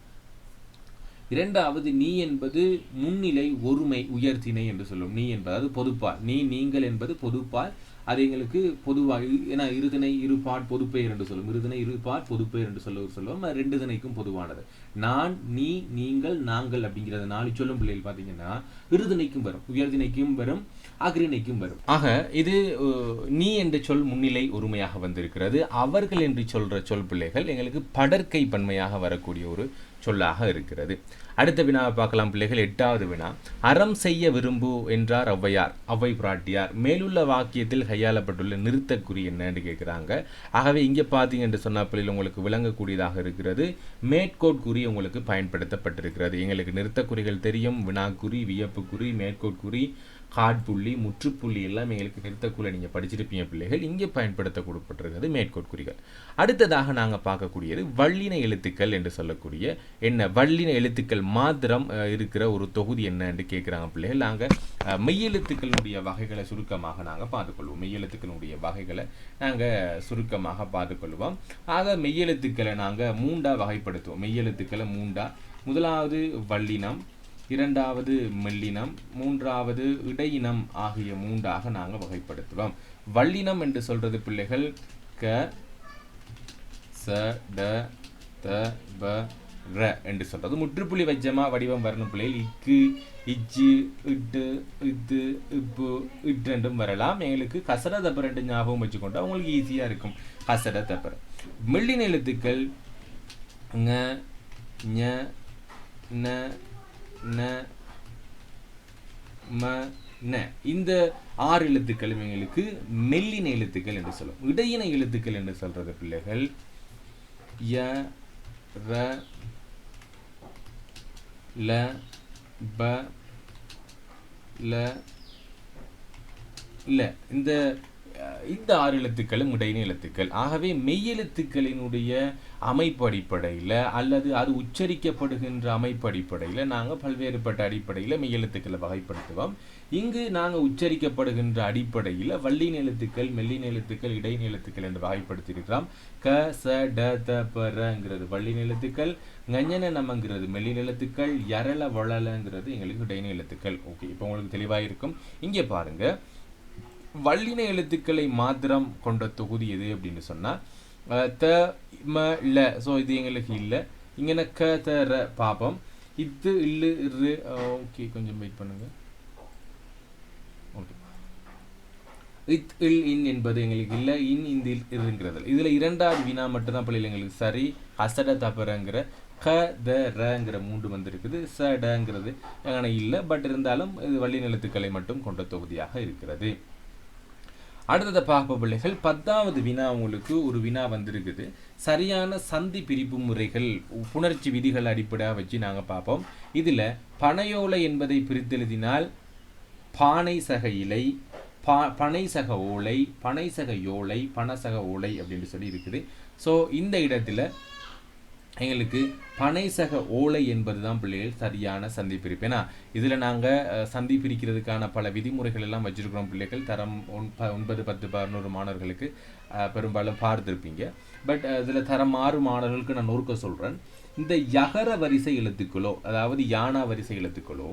இரண்டாவது நீ என்பது முன்னிலை ஒருமை உயர்திணை என்று சொல்லுவோம். நீ என்பது அது பொதுப்பால், நீ, நீங்கள் என்பது பொதுப்பால், அது எங்களுக்கு பொதுவாக, ஏன்னா இருதிணை இருபாட் பொதுப்பெயர் என்று சொல்லுவோம். இருதிணை இருபாட் பொதுப்பெயர் என்று சொல்லுவோம். 2 திணைக்கும் பொதுவானது. நான், நீ, நீங்கள், நாங்கள் அப்படிங்கிறது 4 சொல்லும் பிள்ளைகள் பார்த்தீங்கன்னா இருதிணைக்கும் வரும், உயர்திணைக்கும் வரும், அக்ரிணைக்கும் வரும். ஆக இது நீ என்ற சொல் முன்னிலை ஒருமையாக வந்திருக்கிறது. அவர்கள் என்று சொல்ற சொல் பிள்ளைகள் எங்களுக்கு படற்கை பன்மையாக வரக்கூடிய ஒரு சொல்லாக இருக்கிறது. அடுத்த வினாவை பார்க்கலாம் பிள்ளைகள். 8வது வினா, அறம் செய்ய விரும்பு என்றார் ஔவையார், ஔவை பிராட்டியார். மேலுள்ள வாக்கியத்தில் கையாளப்பட்டுள்ள நிறுத்தக்குறி என்னன்னு கேட்குறாங்க. ஆகவே இங்கே பார்த்தீங்க என்று சொன்ன பிள்ளைகள் உங்களுக்கு விளங்கக்கூடியதாக இருக்கிறது. மேற்கோட்குறி உங்களுக்கு பயன்படுத்தப்பட்டிருக்கிறது. எங்களுக்கு நிறுத்தக்குறிகள் தெரியும், வினாக்குறி, வியப்புக்குறி, மேற்கோட்குறி, காட்புள்ளி, முற்றுப்புள்ளி எல்லாம் எங்களுக்கு நிறுத்தக்குள்ள நீங்கள் படிச்சிருப்பீங்க பிள்ளைகள். இங்கே பயன்படுத்த கொடுக்கப்பட்டிருக்கிறது மேற்கோட்குறிகள். அடுத்ததாக நாங்கள் பார்க்கக்கூடியது வல்லின எழுத்துக்கள் என்று சொல்லக்கூடிய என்ன வல்லின எழுத்துக்கள் மாத்திரம் இருக்கிற ஒரு தொகுதி என்ன என்று கேட்குறாங்க பிள்ளைகள். நாங்கள் மெய்யெழுத்துக்களுடைய வகைகளை சுருக்கமாக நாங்கள் பார்த்துக்கொள்வோம். மெய்யெழுத்துக்களுடைய வகைகளை நாங்கள் சுருக்கமாக பார்த்துக்கொள்வோம். ஆக மெய்யெழுத்துக்களை நாங்கள் 3 வகைப்படுத்துவோம். மெய்யெழுத்துக்களை 3. முதலாவது வல்லினம், 2வது மெல்லினம், 3வது இடையினம் ஆகிய 3ஆக நாங்கள் வகைப்படுத்துவோம். வல்லினம் என்று சொல்றது பிள்ளைகள் க, ச, ட, த, ப, ர என்று சொல்றது. முற்றுப்புள்ளி வச்சமா வடிவம் வரணும் பிள்ளைகள். இக்கு, இச்சு, இட்டு, இத்து, இப்பு, இட்டு என்றும் வரலாம். எங்களுக்கு கசட தப்பர் என்று ஞாபகம் வச்சுக்கொண்டா உங்களுக்கு ஈஸியா இருக்கும். கசட தப்பர். மெல்லின எழுத்துக்கள் ங, ஞ, ந, ந, ம, ந. இந்த 6 எழுத்துக்களும் எங்களுக்கு மெல்லின எழுத்துக்கள் என்று சொல்லும். இடையின எழுத்துக்கள் என்று சொல்றது பிள்ளைகள் ய, ர, ல, ப, ல, ல. இந்த 6 எழுத்துக்களும் இடையின எழுத்துக்கள். ஆகவே மெய்யெழுத்துக்களினுடைய அமைப்பு அடிப்படையில் அல்லது அது உச்சரிக்கப்படுகின்ற அமைப்பு அடிப்படையில் நாங்கள் பல்வேறுபட்ட அடிப்படையில் மெய்யெழுத்துக்களை வகைப்படுத்துவோம். இங்கு நாங்கள் உச்சரிக்கப்படுகின்ற அடிப்படையில் வல்லின எழுத்துக்கள், மெல்லின எழுத்துக்கள், இடையின எழுத்துக்கள் என்று வகைப்படுத்தியிருக்கிறோம். க, ச, ட, த, ப, ரங்கிறது வல்லின எழுத்துக்கள், ஞன நமங்கிறது மெல்லின எழுத்துக்கள், யரள வளலங்கிறது எங்களுக்கு இடையின எழுத்துக்கள். ஓகே, இப்போ உங்களுக்கு தெளிவாக இருக்கும். இங்கே பாருங்க, வல்லின எழுத்துக்களை மாத்திரம் கொண்ட தொகுதி எது அப்படின்னு சொன்னால் த ம ல. ஸோ இது எங்களுக்கு இல்லை. இங்கே க த ர பார்ப்போம். இது இல்லு இரு. ஓகே, கொஞ்சம் வெயிட் பண்ணுங்க. ஓகே, இத் இல் இன் என்பது எங்களுக்கு இல்லை. இன் இந்த இருங்கிறது இதில் இரண்டாவது வினா மட்டும்தான் பிள்ளைகள் எங்களுக்கு சரி. அசட தப்பரங்கிற க த ரங்கிற 3 வந்திருக்குது. சடங்கிறது ஆனால் இல்லை. பட் இருந்தாலும் இது வள்ளி நிலத்துக்களை மட்டும் கொண்ட தொகுதியாக இருக்கிறது. அடுத்ததை பார்ப்ப பிள்ளைகள் 10வது வினா உங்களுக்கு ஒரு வினா வந்திருக்குது. சரியான சந்தி பிரிப்பு முறைகள் புணர்ச்சி விதிகள் அடிப்படையாக வச்சு நாங்கள் பார்ப்போம். இதில் பனையோலை என்பதை பிரித்தெழுதினால் பானை சக இலை, பனை சக ஓலை, பனை சக யோலை, பனசக ஓலை அப்படின்னு சொல்லி இருக்குது. ஸோ இந்த இடத்துல எங்களுக்கு பனை சக ஓலை என்பது தான் பிள்ளைகள் சரியான சந்தி பிரிப்பு. ஏன்னா இதில் நாங்கள் சந்தி பிரிக்கிறதுக்கான பல விதிமுறைகள் எல்லாம் வச்சுருக்கிறோம் பிள்ளைகள். தரம் 9, 10, 11 மாணவர்களுக்கு பெரும்பாலும் பார்த்துருப்பீங்க. பட் இதில் தரம் 6 மாணவர்களுக்கு நான் நொறுக்க சொல்கிறேன். இந்த யகர வரிசை எழுத்துக்களோ, அதாவது யானா வரிசை எழுத்துக்களோ,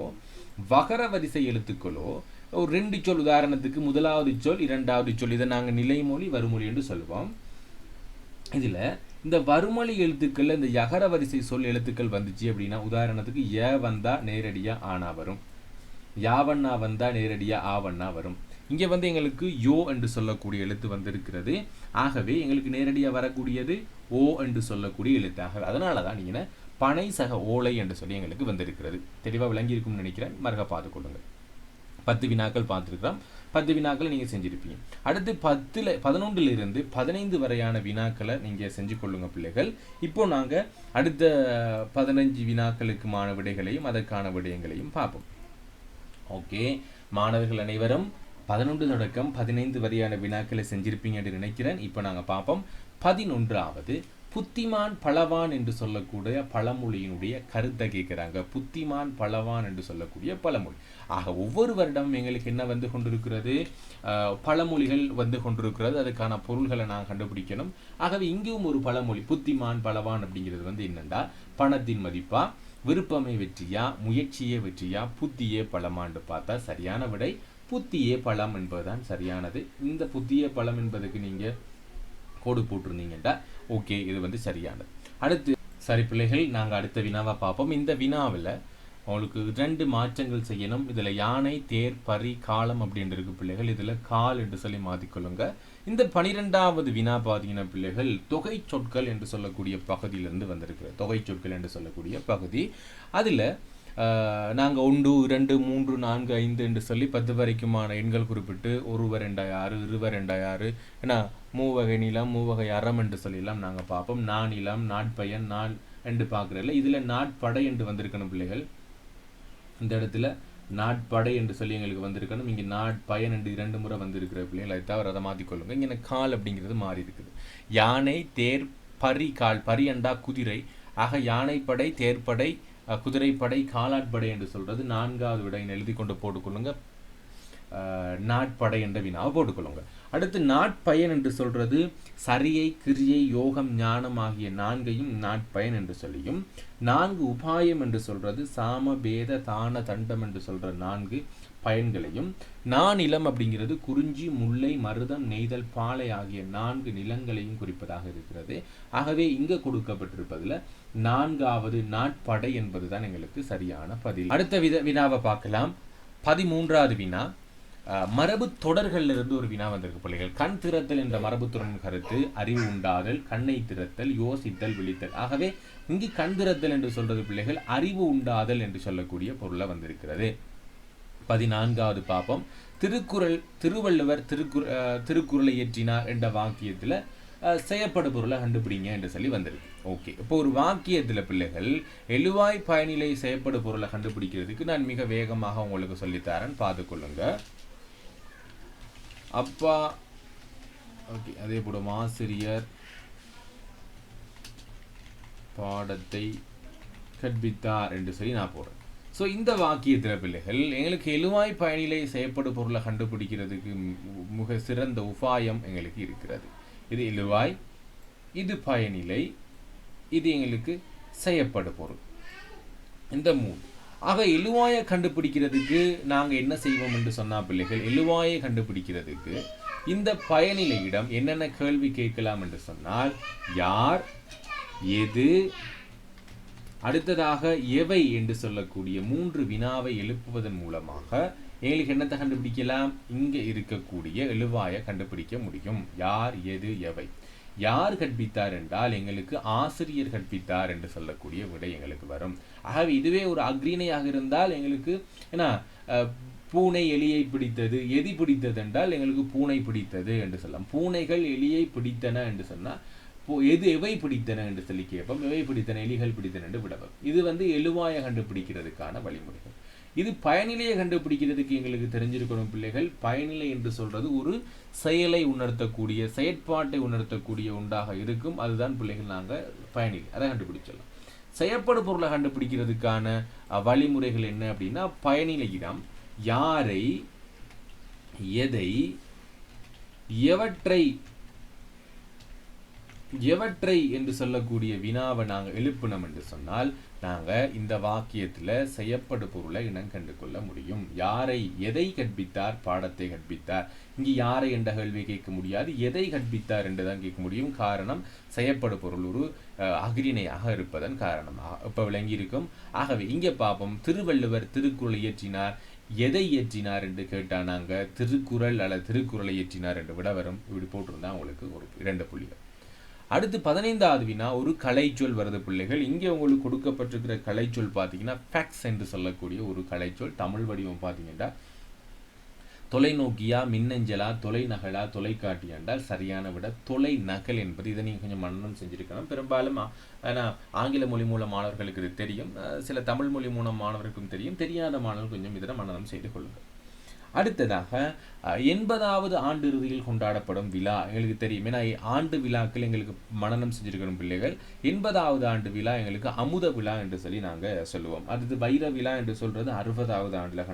வகர வரிசை எழுத்துக்களோ, ஒரு 2 சொல், உதாரணத்துக்கு முதலாவது சொல், இரண்டாவது சொல், இதை நாங்கள் நிலைமொழி வருமொழி என்று சொல்லுவோம். இதில் இந்த வருமொழி எழுத்துக்கள் இந்த யகர வரிசை சொல் எழுத்துக்கள் வந்துச்சு அப்படின்னா, உதாரணத்துக்கு ஏ வந்தா நேரடியாக ஆனா வரும், யாவண்ணா வந்தா நேரடியாக ஆவண்ணா வரும். இங்கே வந்து எங்களுக்கு யோ என்று சொல்லக்கூடிய எழுத்து வந்திருக்கிறது. ஆகவே எங்களுக்கு நேரடியாக வரக்கூடியது ஓ என்று சொல்லக்கூடிய எழுத்தாக. அதனால தான் நீங்கள் பனை சக ஓலை என்று சொல்லி எங்களுக்கு வந்திருக்கிறது. தெளிவாக விளங்கியிருக்கும்னு நினைக்கிறேன். மறுக பார்த்து கொள்ளுங்கள். 10 வினாக்கள் பார்த்துருக்கிறோம். 10 வினாக்களை நீங்கள் செஞ்சுருப்பீங்க. அடுத்து 11 15 வரையான வினாக்களை நீங்கள் செஞ்சு கொள்ளுங்க பிள்ளைகள். இப்போ நாங்கள் அடுத்த 15 வினாக்களுக்குமான விடைகளையும் அதற்கான விடயங்களையும் பார்ப்போம். ஓகே, மாணவர்கள் அனைவரும் 11 தொடக்கம் 15 வரையான வினாக்களை செஞ்சிருப்பீங்க என்று நினைக்கிறேன். இப்போ நாங்கள் பார்ப்போம். 11வது புத்திமான் பலவான் என்று சொல்லக்கூடிய பழமொழியினுடைய கருத்தை கேட்குறாங்க. புத்திமான் பலவான் என்று சொல்லக்கூடிய பழமொழி. ஆக ஒவ்வொரு வருடமும் எங்களுக்கு என்ன வந்து கொண்டிருக்கிறது, பழமொழிகள் வந்து கொண்டிருக்கிறது. அதுக்கான பொருள்களை நான் கண்டுபிடிக்கணும். ஆகவே இங்கும் ஒரு பழமொழி புத்திமான் பலவான் அப்படிங்கிறது வந்து என்னென்னா, பணத்தின் மதிப்பா, விருப்பமே வெற்றியா, முயற்சியே வெற்றியா, புத்தியே பலமான்னு பார்த்தா சரியான விடை புத்தியே பலம் என்பதுதான் சரியானது. இந்த புத்தியே பலம் என்பதுக்கு நீங்கள் கோடு போட்டிருந்தீங்கன்னா ஓகே, இது வந்து சரியானது. அடுத்து சரி பிள்ளைகள், நாங்கள் அடுத்த வினாவை பார்ப்போம். இந்த வினாவில் உங்களுக்கு 2 மாற்றங்கள் செய்யணும். இதில் யானை, தேர், பரி, காலம் அப்படின்னு இருக்கு பிள்ளைகள். இதில் கால் என்று சொல்லி மாற்றிக்கொள்ளுங்க. இந்த 12வது வினா பார்த்தீங்கன்னா பிள்ளைகள் தொகை சொற்கள் என்று சொல்லக்கூடிய பகுதியிலிருந்து வந்திருக்கு. தொகை சொற்கள் என்று சொல்லக்கூடிய பகுதி. அதில் நாங்கள் 1, 2, 3, 4, 5 என்று சொல்லி 10 வரைக்குமான எண்கள் குறிப்பிட்டு 1 2 6, 2 2 6, ஏன்னா மூவகை நிலம், மூவகை அறம் என்று சொல்லிலாம் நாங்கள் பார்ப்போம். நானிலம், நாட்பயன், நாள் என்று பார்க்குறதில்ல. இதில் நாட்படை என்று வந்திருக்கணும் பிள்ளைகள். இந்த இடத்துல நாட்படை என்று சொல்லி எங்களுக்கு வந்திருக்கணும். இங்கே நாட்பயன் என்று 2 முறை வந்திருக்கிற பிள்ளைகள். அதை தவிர அதை மாற்றிக்கொள்ளுங்க. இங்கே கால் அப்படிங்கிறது மாறி இருக்குது. யானை, தேர், பரி, கால். பரி அண்டா குதிரை. ஆக யானைப்படை, தேர்ப்படை, குதிரைப்படை, காலாட்படை என்று சொல்கிறது 4வது விடையை எழுதி கொண்டு போட்டுக்கொள்ளுங்க. நாட்படை என்ற வினாவை போட்டுக்கொள்ளுங்க. அடுத்து நாட்பயன் என்று சொல்கிறது சரியை, கிரியை, யோகம், ஞானம் ஆகிய 4ஐயும் நாட்பயன் என்று சொல்லியும், 4 உபாயம் என்று சொல்கிறது சாம, பேத, தான, தண்டம் என்று சொல்கிற 4 பயன்களையும், நானிலம் அப்படிங்கிறது குறிஞ்சி, முல்லை, மருதம், நெய்தல், பாலை ஆகிய 4 நிலங்களையும் குறிப்பதாக இருக்கிறது. ஆகவே இங்கே கொடுக்கப்பட்டிருப்பதில் 4வது நாட்படை என்பதுதான் எங்களுக்கு சரியான பதில். அடுத்த வினாவை பார்க்கலாம். 13வது வினா, மரபு தொடர்களில் இருந்து ஒரு வினா வந்திருக்கு பிள்ளைகள். கண் திறத்தல் என்ற மரபு தொடரின் கருத்து அறிவு உண்டாதல், கண்ணை திறத்தல், யோசித்தல், விழித்தல். ஆகவே இங்கு கண் திறத்தல் என்று சொல்றது பிள்ளைகள் அறிவு உண்டாதல் என்று சொல்லக்கூடிய பொருளை வந்திருக்கிறது. 14வது பாப்பம், திருவள்ளுவர் திருக்குறளை இயற்றினார் என்ற வாக்கியத்தில் செய்யப்படும் பொருளை கண்டுபிடிங்க என்று சொல்லி வந்திருக்கு. ஓகே, இப்போ ஒரு வாக்கியத்தில் பிள்ளைகள் எழுவாய் பயனிலை செய்யப்படும் பொருளை கண்டுபிடிக்கிறதுக்கு நான் மிக வேகமாக உங்களுக்கு சொல்லித்தரேன், பார்த்துக்கொள்ளுங்க. அப்பா, ஓகே, அதே போல ஆசிரியர் பாடத்தை கற்பித்தார் என்று சொல்லி நான் போடுறேன். ஸோ இந்த வாக்கியத்தில் பிள்ளைகள் எங்களுக்கு எழுவாய் பயனிலை செய்யப்படும் பொருளை கண்டுபிடிக்கிறதுக்கு மிக சிறந்த உபாயம் எங்களுக்கு இருக்கிறது. இது எழுவாய், இது பயனிலை, இது எங்களுக்கு செய்யப்படும் பொருள். இந்த 3 ஆக எழுவாயை கண்டுபிடிக்கிறதுக்கு நாங்கள் என்ன செய்வோம் என்று சொன்னா பிள்ளைகள், எழுவாயை கண்டுபிடிக்கிறதுக்கு இந்த பயனிலையிடம் என்னென்ன கேள்வி கேட்கலாம் என்று சொன்னால், யார், எது, அடுத்ததாக எவை என்று சொல்லக்கூடிய 3 வினாவை எழுப்புவதன் மூலமாக எங்களுக்கு என்னத்தை கண்டுபிடிக்கலாம், இங்கே இருக்கக்கூடிய எழுவாயை கண்டுபிடிக்க முடியும். யார், எது, எவை. யார் கற்பித்தார் என்றால் எங்களுக்கு ஆசிரியர் கற்பித்தார் என்று சொல்லக்கூடிய விடை எங்களுக்கு வரும். ஆகவே இதுவே ஒரு அக்ரிணையாக இருந்தால் எங்களுக்கு என்ன, பூனை எலியை பிடித்தது, எதி பிடித்தது என்றால் எங்களுக்கு பூனை பிடித்தது என்று சொல்லலாம். பூனைகள் எலியை பிடித்தன என்று சொன்னால் எது எவை பிடித்தன என்று சொல்லி கேட்போம். எவை பிடித்தன, எலிகள் பிடித்தன என்று விடவும். இது எழுவாயை கண்டுபிடிக்கிறதுக்கான வழிமுறைகள். இது பயனிலையை கண்டுபிடிக்கிறதுக்கு எங்களுக்கு தெரிஞ்சிருக்கணும் பிள்ளைகள். பயனிலை என்று சொல்றது ஒரு செயலை உணர்த்தக்கூடிய, செயற்பாட்டை உணர்த்தக்கூடிய உண்டாக இருக்கும். அதுதான் பிள்ளைகள் நாங்கள் பயனிலை, அதை கண்டுபிடிச்சிடலாம். செயற்படு பொருளை கண்டுபிடிக்கிறதுக்கான வழிமுறைகள் என்ன அப்படின்னா, பயனிலையிடம் யாரை, எதை, எவற்றை என்று சொல்லக்கூடிய வினாவை நாங்கள் எழுப்பினோம் என்று சொன்னால் நாங்கள் இந்த வாக்கியத்தில் செய்யப்படு பொருளை இனம் கண்டு கொள்ள முடியும். யாரை, எதை கற்பித்தார், பாடத்தை கற்பித்தார். இங்கே யாரை என்ற கேள்வி கேட்க முடியாது, எதை கற்பித்தார் என்று தான் கேட்க முடியும். காரணம், செய்யப்படு பொருள் ஒரு அகிரிணையாக இருப்பதன் காரணமாக இப்போ விளங்கி இருக்கும். ஆகவே இங்கே பார்ப்போம், திருவள்ளுவர் திருக்குறளை இயற்றினார், எதை இயற்றினார் என்று கேட்டால் நாங்கள் திருக்குறள் அல்லது திருக்குறளை இயற்றினார் என்று விட வரும். இப்படி போட்டிருந்தா உங்களுக்கு ஒரு 2 புள்ளிகள். அடுத்து 15வது வினா ஒரு கலைச்சொல் வருது பிள்ளைகள். இங்கே உங்களுக்கு கொடுக்கப்பட்டிருக்கிற கலைச்சொல் பார்த்தீங்கன்னா ஃபேக்ஸ் என்று சொல்லக்கூடிய ஒரு கலைச்சொல். தமிழ் வடிவம் பார்த்தீங்கன்னா தொலைநோக்கியா, மின்னஞ்சலா, தொலைநகலா, தொலைக்காட்டி என்றால் சரியான விட தொலை நகல் என்பது. இதை நீங்கள் கொஞ்சம் மனனம் செஞ்சிருக்கணும். பெரும்பாலும் ஆங்கில மொழி மூல மாணவர்களுக்கு இது தெரியும், சில தமிழ் மொழி மூலம் மாணவர்களுக்கும் தெரியும். தெரியாத மாணவர்கள் கொஞ்சம் இதனை மனனம் செய்து கொள்ளுங்கள். அடுத்ததாக 80வது ஆண்டு இறுதியில் கொண்டாடப்படும் விழா எங்களுக்கு தெரியும். ஏன்னா ஆண்டு விழாக்கள் எங்களுக்கு மனனம் செஞ்சிருக்கணும் பிள்ளைகள். 80வது ஆண்டு விழா எங்களுக்கு அமுத விழா என்று சொல்லி நாங்கள் சொல்லுவோம். அடுத்து வைர விழா என்று சொல்றது 60வது ஆண்டில்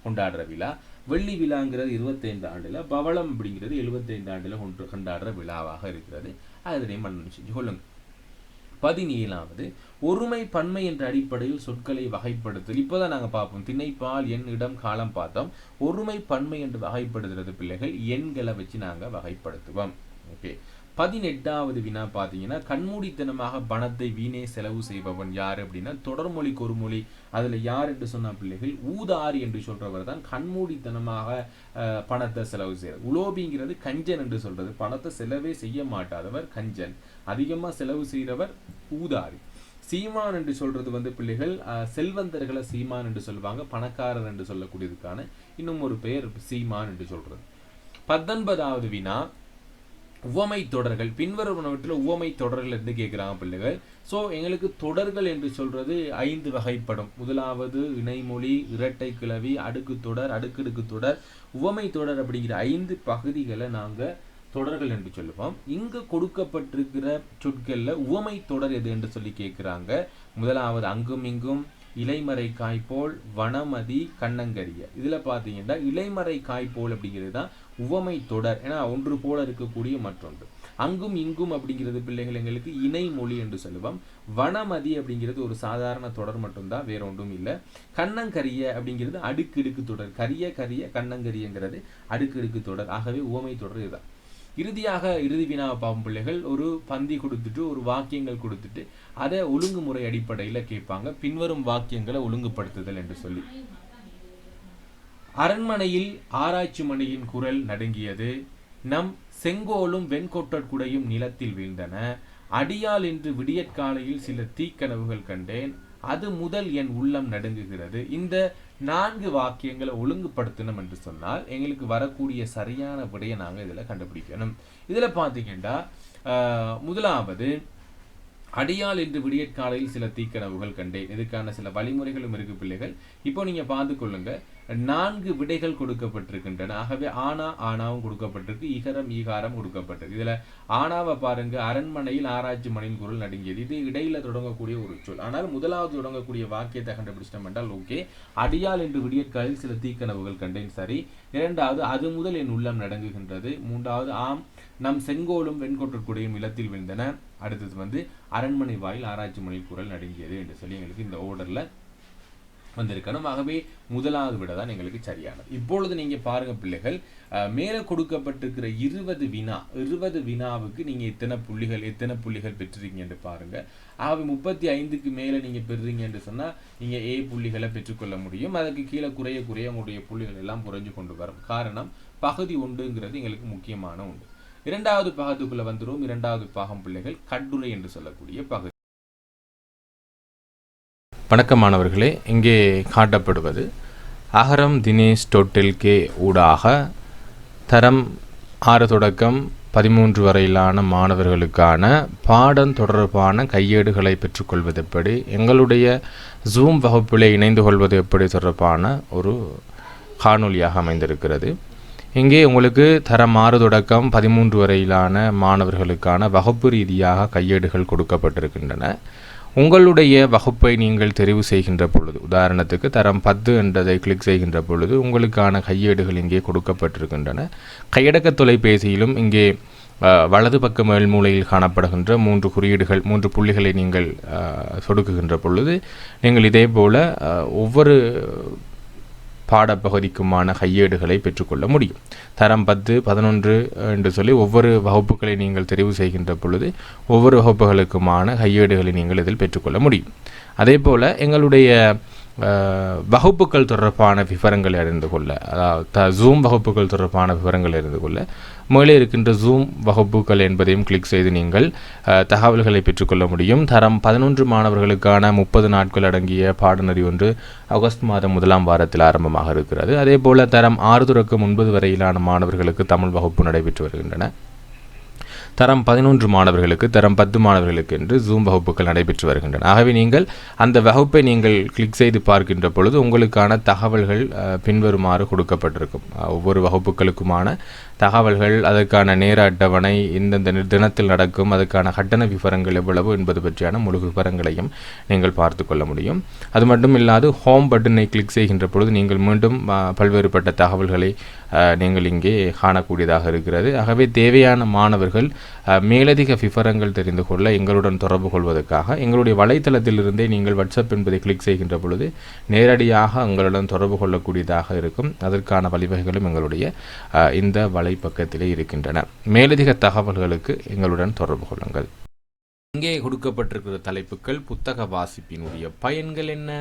கொண்டாடுற விழா. வெள்ளி விழாங்கிறது 25 ஆண்டுல, பவளம் அப்படிங்கிறது 75 ஆண்டுல கொண்டாடுற விழாவாக இருக்கிறது. அதனை மனனம் செஞ்சு கொள்ளுங்க. 17வது ஒருமை பன்மை என்ற அடிப்படையில் சொற்களை வகைப்படுத்தல். இப்போதான் நாங்கள் பார்ப்போம், திணை, பால், எண், இடம், காலம் பார்த்தோம். ஒருமை பன்மை என்று வகைப்படுத்துறது பிள்ளைகள் எண்களை வச்சு நாங்கள் வகைப்படுத்துவோம். ஓகே. 18வது வினா பார்த்தீங்கன்னா, கண்மூடித்தனமாக பணத்தை வீணே செலவு செய்பவன் யார் அப்படின்னா தொடர்மொழிக்கு ஒரு மொழி. அதில் யார் என்று சொன்ன பிள்ளைகள் ஊதாரி என்று சொல்றவர் தான் கண்மூடித்தனமாக பணத்தை செலவு செய்யறது. உலோபிங்கிறது கஞ்சன் என்று சொல்றது, பணத்தை செலவே செய்ய மாட்டாதவர் கஞ்சன், அதிகமாக செலவு செய்கிறவர் ஊதாரி. சீமான் என்று சொல்றது பிள்ளைகள் செல்வந்தர்களை சீமான் என்று சொல்லுவாங்க, பணக்காரர் என்று சொல்லக்கூடியதுக்கான இன்னும் ஒரு பெயர் சீமான் என்று சொல்றது. 19வது வினா உவமை தொடர்கள். பின்வருவனவற்றில் உவமை தொடர்கள் என்று கேட்குறாங்க பிள்ளைகள். ஸோ எங்களுக்கு தொடர்கள் என்று சொல்றது 5 வகைப்படும். முதலாவது இணைமொழி, இரட்டை கிளவி, அடுக்கு தொடர், அடுக்கடுக்கு தொடர், உவமை தொடர் அப்படிங்கிற 5 பகுதிகளை நாங்கள் தொடர்கள் என்று சொல்லுவோம். இங்கு கொடுக்கப்பட்டிருக்கிற சொற்களில் உவமை தொடர் எது என்று சொல்லி கேட்குறாங்க. முதலாவது அங்கும் இங்கும், இலைமறை காய்போல், வனமதி, கண்ணங்கரிய. இதில் பார்த்தீங்கன்னா இலைமறை காய்போல் அப்படிங்கிறது தான் உவமை தொடர். ஏன்னா ஒன்று போல இருக்கக்கூடிய மற்றொன்று. அங்கும் இங்கும் அப்படிங்கிறது பிள்ளைகள் எங்களுக்கு இணை மொழி என்று சொல்லுவோம். வனமதி அப்படிங்கிறது ஒரு சாதாரண தொடர் மட்டும்தான், வேற ஒன்றும் இல்லை. கண்ணங்கரிய அப்படிங்கிறது அடுக்கடுக்கு தொடர். கரிய கரிய கண்ணங்கரியங்கிறது அடுக்கடுக்கு தொடர். ஆகவே உவமை தொடர் இதுதான். இறுதியாக இறுதி வினாவை பார்க்கும் பிள்ளைகள் ஒரு பந்தி கொடுத்துட்டு ஒரு வாக்கியங்கள் கொடுத்துட்டு அதை ஒழுங்குமுறை அடிப்படையில் கேட்பாங்க. பின்வரும் வாக்கியங்களை ஒழுங்குபடுத்துதல் என்று சொல்லி. அரண்மனையில் ஆராய்ச்சி மணியின் குரல் நடுங்கியது. நம் செங்கோலும் வெண்கொட்டற்குடையும் நிலத்தில் வீழ்ந்தன. அடியால் என்று விடியற்காலையில் சில தீக்கனவுகள் கண்டேன். அது முதல் என் உள்ளம் நடுங்குகிறது. இந்த 4 வாக்கியங்களை ஒழுங்குபடுத்தணும் என்று சொன்னால் எங்களுக்கு வரக்கூடிய சரியான விடையை நாங்கள் இதில் கண்டுபிடிக்கணும். இதில் பார்த்தீங்கன்னா முதலாவது அடியால் என்று விடியற்காலையில் சில தீக்கனவுகள் கண்டேன். இதுக்கான சில வழிமுறைகளும் இருக்கு பிள்ளைகள். இப்போ நீங்க பார்த்து கொள்ளுங்க, 4 விடைகள் கொடுக்கப்பட்டிருக்கின்றன. ஆகவே ஆனா ஆனாவும் கொடுக்கப்பட்டிருக்கு, ஈகரம் ஈகாரம் கொடுக்கப்பட்டிருக்கு. இதுல ஆனாவை பாருங்க, அரண்மனையில் ஆராய்ச்சி மணியின் குரல் நடுங்கியது. இது இடையில தொடங்கக்கூடிய ஒரு சொல். ஆனால் முதலாவது தொடங்கக்கூடிய வாக்கியத்தை கண்டுபிடிச்சிட்டோம் என்றால் ஓகே. அடியால் என்று விடியற்காலையில் சில தீக்கனவுகள் கண்டேன் சரி. இரண்டாவது அது முதல் என் உள்ளம் நடுங்குகின்றது. மூன்றாவது ஆம் நம் செங்கோலும் வெண்கொற்றற்குடையும் நிலத்தில் விழுந்தன. அடுத்தது அரண்மனை வாயில் ஆராய்ச்சி மணியில் குரல் நடுங்கியது என்று சொல்லி எங்களுக்கு இந்த ஓர்டர்ல வந்திருக்கணும். ஆகவே முதலாவது விட தான் எங்களுக்கு சரியானது. இப்பொழுது நீங்க பாருங்க பிள்ளைகள், மேலே கொடுக்கப்பட்டிருக்கிற 20 வினாவுக்கு நீங்க எத்தனை புள்ளிகள் பெற்றிருக்கீங்க என்று பாருங்க. ஆகவே 35க்கு மேலே நீங்க பெறுறீங்க என்று சொன்னா நீங்க A புள்ளிகளை பெற்றுக்கொள்ள முடியும். அதுக்கு கீழே குறைய உங்களுடைய புள்ளிகள் எல்லாம் குறைஞ்சு கொண்டு வரும். காரணம் பகுதி ஒன்றுங்கிறது எங்களுக்கு முக்கியமான ஒன்று. இரண்டாவது பாகத்துக்குள்ள வந்துடும். இரண்டாவது பாகம் பிள்ளைகள் கட்டுரை என்று சொல்லக்கூடிய பகுதி. வணக்கம் மாணவர்களே, இங்கே காட்டப்படுவது அகரம் தினேஷ் டோட்டெல்கே ஊடாக தரம் 6 தொடக்கம் 13 வரையிலான மாணவர்களுக்கான பாடம் தொடர்பான கையேடுகளை பெற்றுக்கொள்வது எப்படி, எங்களுடைய ஜூம் வகுப்பிலே இணைந்து கொள்வது எப்படி தொடர்பான ஒரு காணொலியாக அமைந்திருக்கிறது. இங்கே உங்களுக்கு தரம் 6 தொடக்கம் 13 வரையிலான மாணவர்களுக்கான வகுப்பு ரீதியாக கையேடுகள் கொடுக்கப்பட்டிருக்கின்றன. உங்களுடைய வகுப்பை நீங்கள் தெரிவு செய்கின்ற பொழுது, உதாரணத்துக்கு தரம் 10 என்றதை கிளிக் செய்கின்ற பொழுது உங்களுக்கான கையேடுகள் இங்கே கொடுக்கப்பட்டிருக்கின்றன. கையடக்க தொலைபேசியிலும் இங்கே வலது பக்க மேல் மூலையில் காணப்படுகின்ற 3 புள்ளிகளை நீங்கள் சொடுக்குகின்ற பொழுது நீங்கள் இதே போல ஒவ்வொரு பாடப்பகுதிக்குமான கையேடுகளை பெற்றுக்கொள்ள முடியும். தரம் 10, 11 என்று சொல்லி ஒவ்வொரு வகுப்புகளை நீங்கள் தெரிவு செய்கின்ற பொழுது ஒவ்வொரு வகுப்புகளுக்குமான கையேடுகளை நீங்கள் இதில் பெற்றுக்கொள்ள முடியும். அதே போல் எங்களுடைய வகுப்புகள் தொடர்பான விவரங்களை அறிந்து கொள்ள, அதாவது ஜூம் வகுப்புகள் தொடர்பான விவரங்களை அறிந்து கொள்ள மேலே இருக்கின்ற ஜூம் வகுப்புகள் என்பதையும் கிளிக் செய்து நீங்கள் தகவல்களை பெற்றுக்கொள்ள முடியும். தரம் 11 மாணவர்களுக்கான 30 நாட்கள் அடங்கிய பாடநெறி ஒன்று ஆகஸ்ட் மாதம் 1ஆம் வாரத்தில் ஆரம்பமாக இருக்கிறது. அதே போல் தரம் 6 தொடக்கம் 9 வரையிலான மாணவர்களுக்கு தமிழ் வகுப்பு நடைபெற்று வருகின்றன. தரம் 11 மாணவர்களுக்கு, தரம் 10 மாணவர்களுக்கு என்று ஜூம் வகுப்புகள் நடைபெற்று வருகின்றன. ஆகவே நீங்கள் அந்த வகுப்பை நீங்கள் கிளிக் செய்து பார்க்கின்ற பொழுது உங்களுக்கான தகவல்கள் பின்வருமாறு கொடுக்கப்பட்டிருக்கும். ஒவ்வொரு வகுப்புகளுக்குமான தகவல்கள், அதற்கான நேர அட்டவணை, இந்தந்த தினத்தில் நடக்கும், அதற்கான கட்டண விவரங்கள் எவ்வளவு என்பது பற்றியான முழு விவரங்களையும் நீங்கள் பார்த்து கொள்ள முடியும். அது மட்டும் இல்லாது ஹோம் பட்டனை கிளிக் செய்கின்ற பொழுது நீங்கள் மீண்டும் பல்வேறுபட்ட தகவல்களை நீங்கள் இங்கே காணக்கூடியதாக இருக்கிறது. ஆகவே தேவையான மாணவர்கள் மேலதிக விவரங்கள் தெரிந்து கொள்ள எங்களுடன் தொடர்பு கொள்வதற்காக எங்களுடைய வலைத்தளத்திலிருந்தே நீங்கள் வாட்ஸ்அப் என்பதை கிளிக் செய்கின்ற பொழுது நேரடியாக எங்களுடன் தொடர்பு கொள்ளக்கூடியதாக இருக்கும். அதற்கான வழிவகைகளும் எங்களுடைய இந்த வலைப்பக்கத்திலே இருக்கின்றன. மேலதிக தகவல்களுக்கு எங்களுடன் தொடர்பு கொள்ளுங்கள். இங்கே கொடுக்கப்பட்டிருக்கிற தலைப்புகள்: புத்தக வாசிப்பினுடைய பயன்கள் என்ன,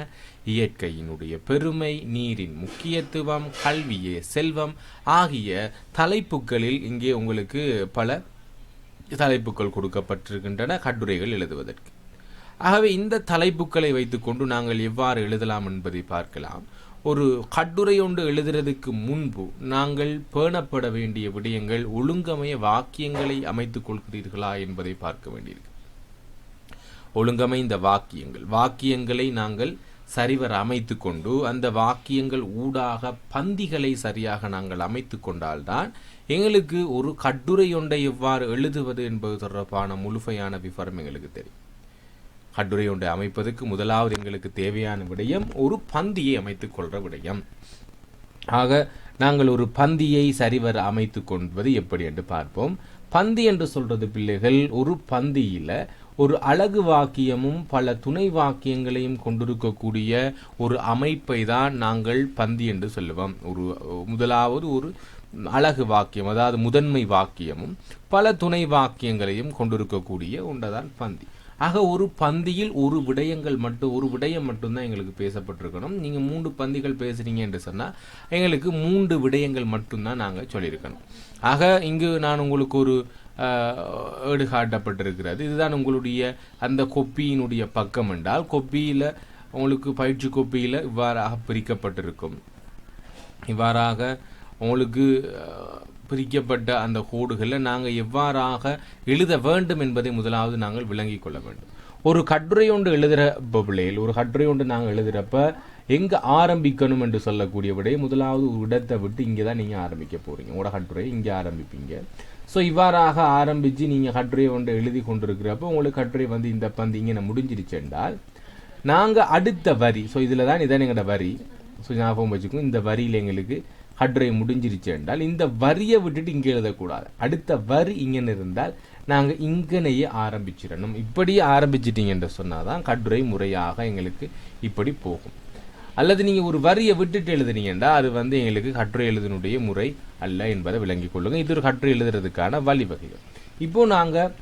இயற்கையினுடைய பெருமை, நீரின் முக்கியத்துவம், கல்வியே செல்வம் ஆகிய தலைப்புகளில் இங்கே உங்களுக்கு பல தலைப்புகள் கொடுக்கப்பட்டிருக்கின்றன கட்டுரைகள் எழுதுவதற்கு. ஆகவே இந்த தலைப்புகளை வைத்துக்கொண்டு நாங்கள் எவ்வாறு எழுதலாம் என்பதை பார்க்கலாம். ஒரு கட்டுரை ஒன்று எழுதுறதுக்கு முன்பு நாங்கள் பேணப்பட வேண்டிய விடயங்கள், ஒழுங்கமைய வாக்கியங்களை அமைத்துக் கொள்கிறீர்களா என்பதை பார்க்க வேண்டியிருக்கு. ஒழுங்கமைந்த வாக்கியங்களை நாங்கள் சரிவர அமைத்து கொண்டு அந்த வாக்கியங்கள் ஊடாக பந்திகளை சரியாக நாங்கள் அமைத்து கொண்டால்தான் எங்களுக்கு ஒரு கட்டுரை ஒன்றை எவ்வாறு எழுதுவது என்பது தொடர்பான முழுமையான விவரம் எங்களுக்கு தெரியும். கட்டுரை ஒன்றை அமைப்பதற்கு முதலாவது எங்களுக்கு தேவையான விடயம் ஒரு பந்தியை அமைத்துக் கொள்கிற விடயம். ஆக நாங்கள் ஒரு பந்தியை சரிவர அமைத்து கொள்வது எப்படி என்று பார்ப்போம். பந்தி என்று சொல்றது பிள்ளைகள், ஒரு பந்தியில் ஒரு அழகு வாக்கியமும் பல துணை வாக்கியங்களையும் கொண்டிருக்கக்கூடிய ஒரு அமைப்பை தான் நாங்கள் பந்தி என்று சொல்லுவோம். முதலாவது ஒரு அழகு வாக்கியம், அதாவது முதன்மை வாக்கியமும் பல துணை வாக்கியங்களையும் கொண்டிருக்கக்கூடிய ஒன்றுதான் பந்தி. ஆக ஒரு பந்தியில் ஒரு விடயம் மட்டும்தான் எங்களுக்கு பேசப்பட்டிருக்கணும். நீங்கள் 3 பந்திகள் பேசுறீங்க என்று சொன்னால் எங்களுக்கு 3 விடயங்கள் மட்டும்தான் நாங்கள் சொல்லியிருக்கணும். ஆக இங்கு நான் உங்களுக்கு ஒரு ஏடு காட்டப்பட்டிருக்கிறது. இதுதான் உங்களுடைய அந்த கொப்பியினுடைய பக்கம் என்றால், கொப்பியில் உங்களுக்கு பயிற்சி கொப்பியில் இவ்வாறாக பிரிக்கப்பட்டிருக்கும். இவ்வாறாக உங்களுக்கு பிரிக்கப்பட்ட அந்த கோடுகளில் நாங்கள் எவ்வாறாக எழுத வேண்டும் என்பதை முதலாவது நாங்கள் விளங்கிக் கொள்ள வேண்டும். ஒரு கட்டுரை ஒன்று எழுதுகிற பிள்ளைகள், ஒரு கட்டுரை ஒன்று நாங்கள் எழுதுகிறப்ப எங்கே ஆரம்பிக்கணும் என்று சொல்லக்கூடிய விட முதலாவது ஒரு இடத்தை விட்டு இங்கே தான் நீங்கள் ஆரம்பிக்க போகிறீங்க. உங்களோட கட்டுரை இங்கே ஆரம்பிப்பீங்க. ஸோ இவ்வாறாக ஆரம்பித்து நீங்கள் கட்டுரையை ஒன்று எழுதி கொண்டிருக்கிறப்போ உங்களுக்கு கட்டுரை இந்த பந்தி இங்கே முடிஞ்சிருச்சு என்றால் நாங்கள் அடுத்த வரி, ஸோ இதில் தான் இதான் எங்களோட வரி, ஸோ ஞாபகம் வச்சுக்கோங்க. இந்த வரியில் எங்களுக்கு கட்டுரை முடிஞ்சிருச்சு என்றால் இந்த வரியை விட்டுட்டு இங்கே எழுதக்கூடாது. அடுத்த வரி இங்கன்னு இருந்தால் நாங்கள் இங்கனையே ஆரம்பிச்சிடணும். இப்படி ஆரம்பிச்சிட்டிங்கன்னு சொன்னால் தான் கட்டுரை முறையாக எங்களுக்கு இப்படி போகும். அல்லது நீங்கள் ஒரு வரியை விட்டுட்டு எழுதுனீங்கன்னா அது வந்து எங்களுக்கு கட்டுரை எழுதினுடைய முறை அல்ல என்பதை விளங்கிக் கொள்ளுங்க. இது ஒரு கட்டுரை எழுதுறதுக்கான வழிவகைகள். இப்போ நாங்கள்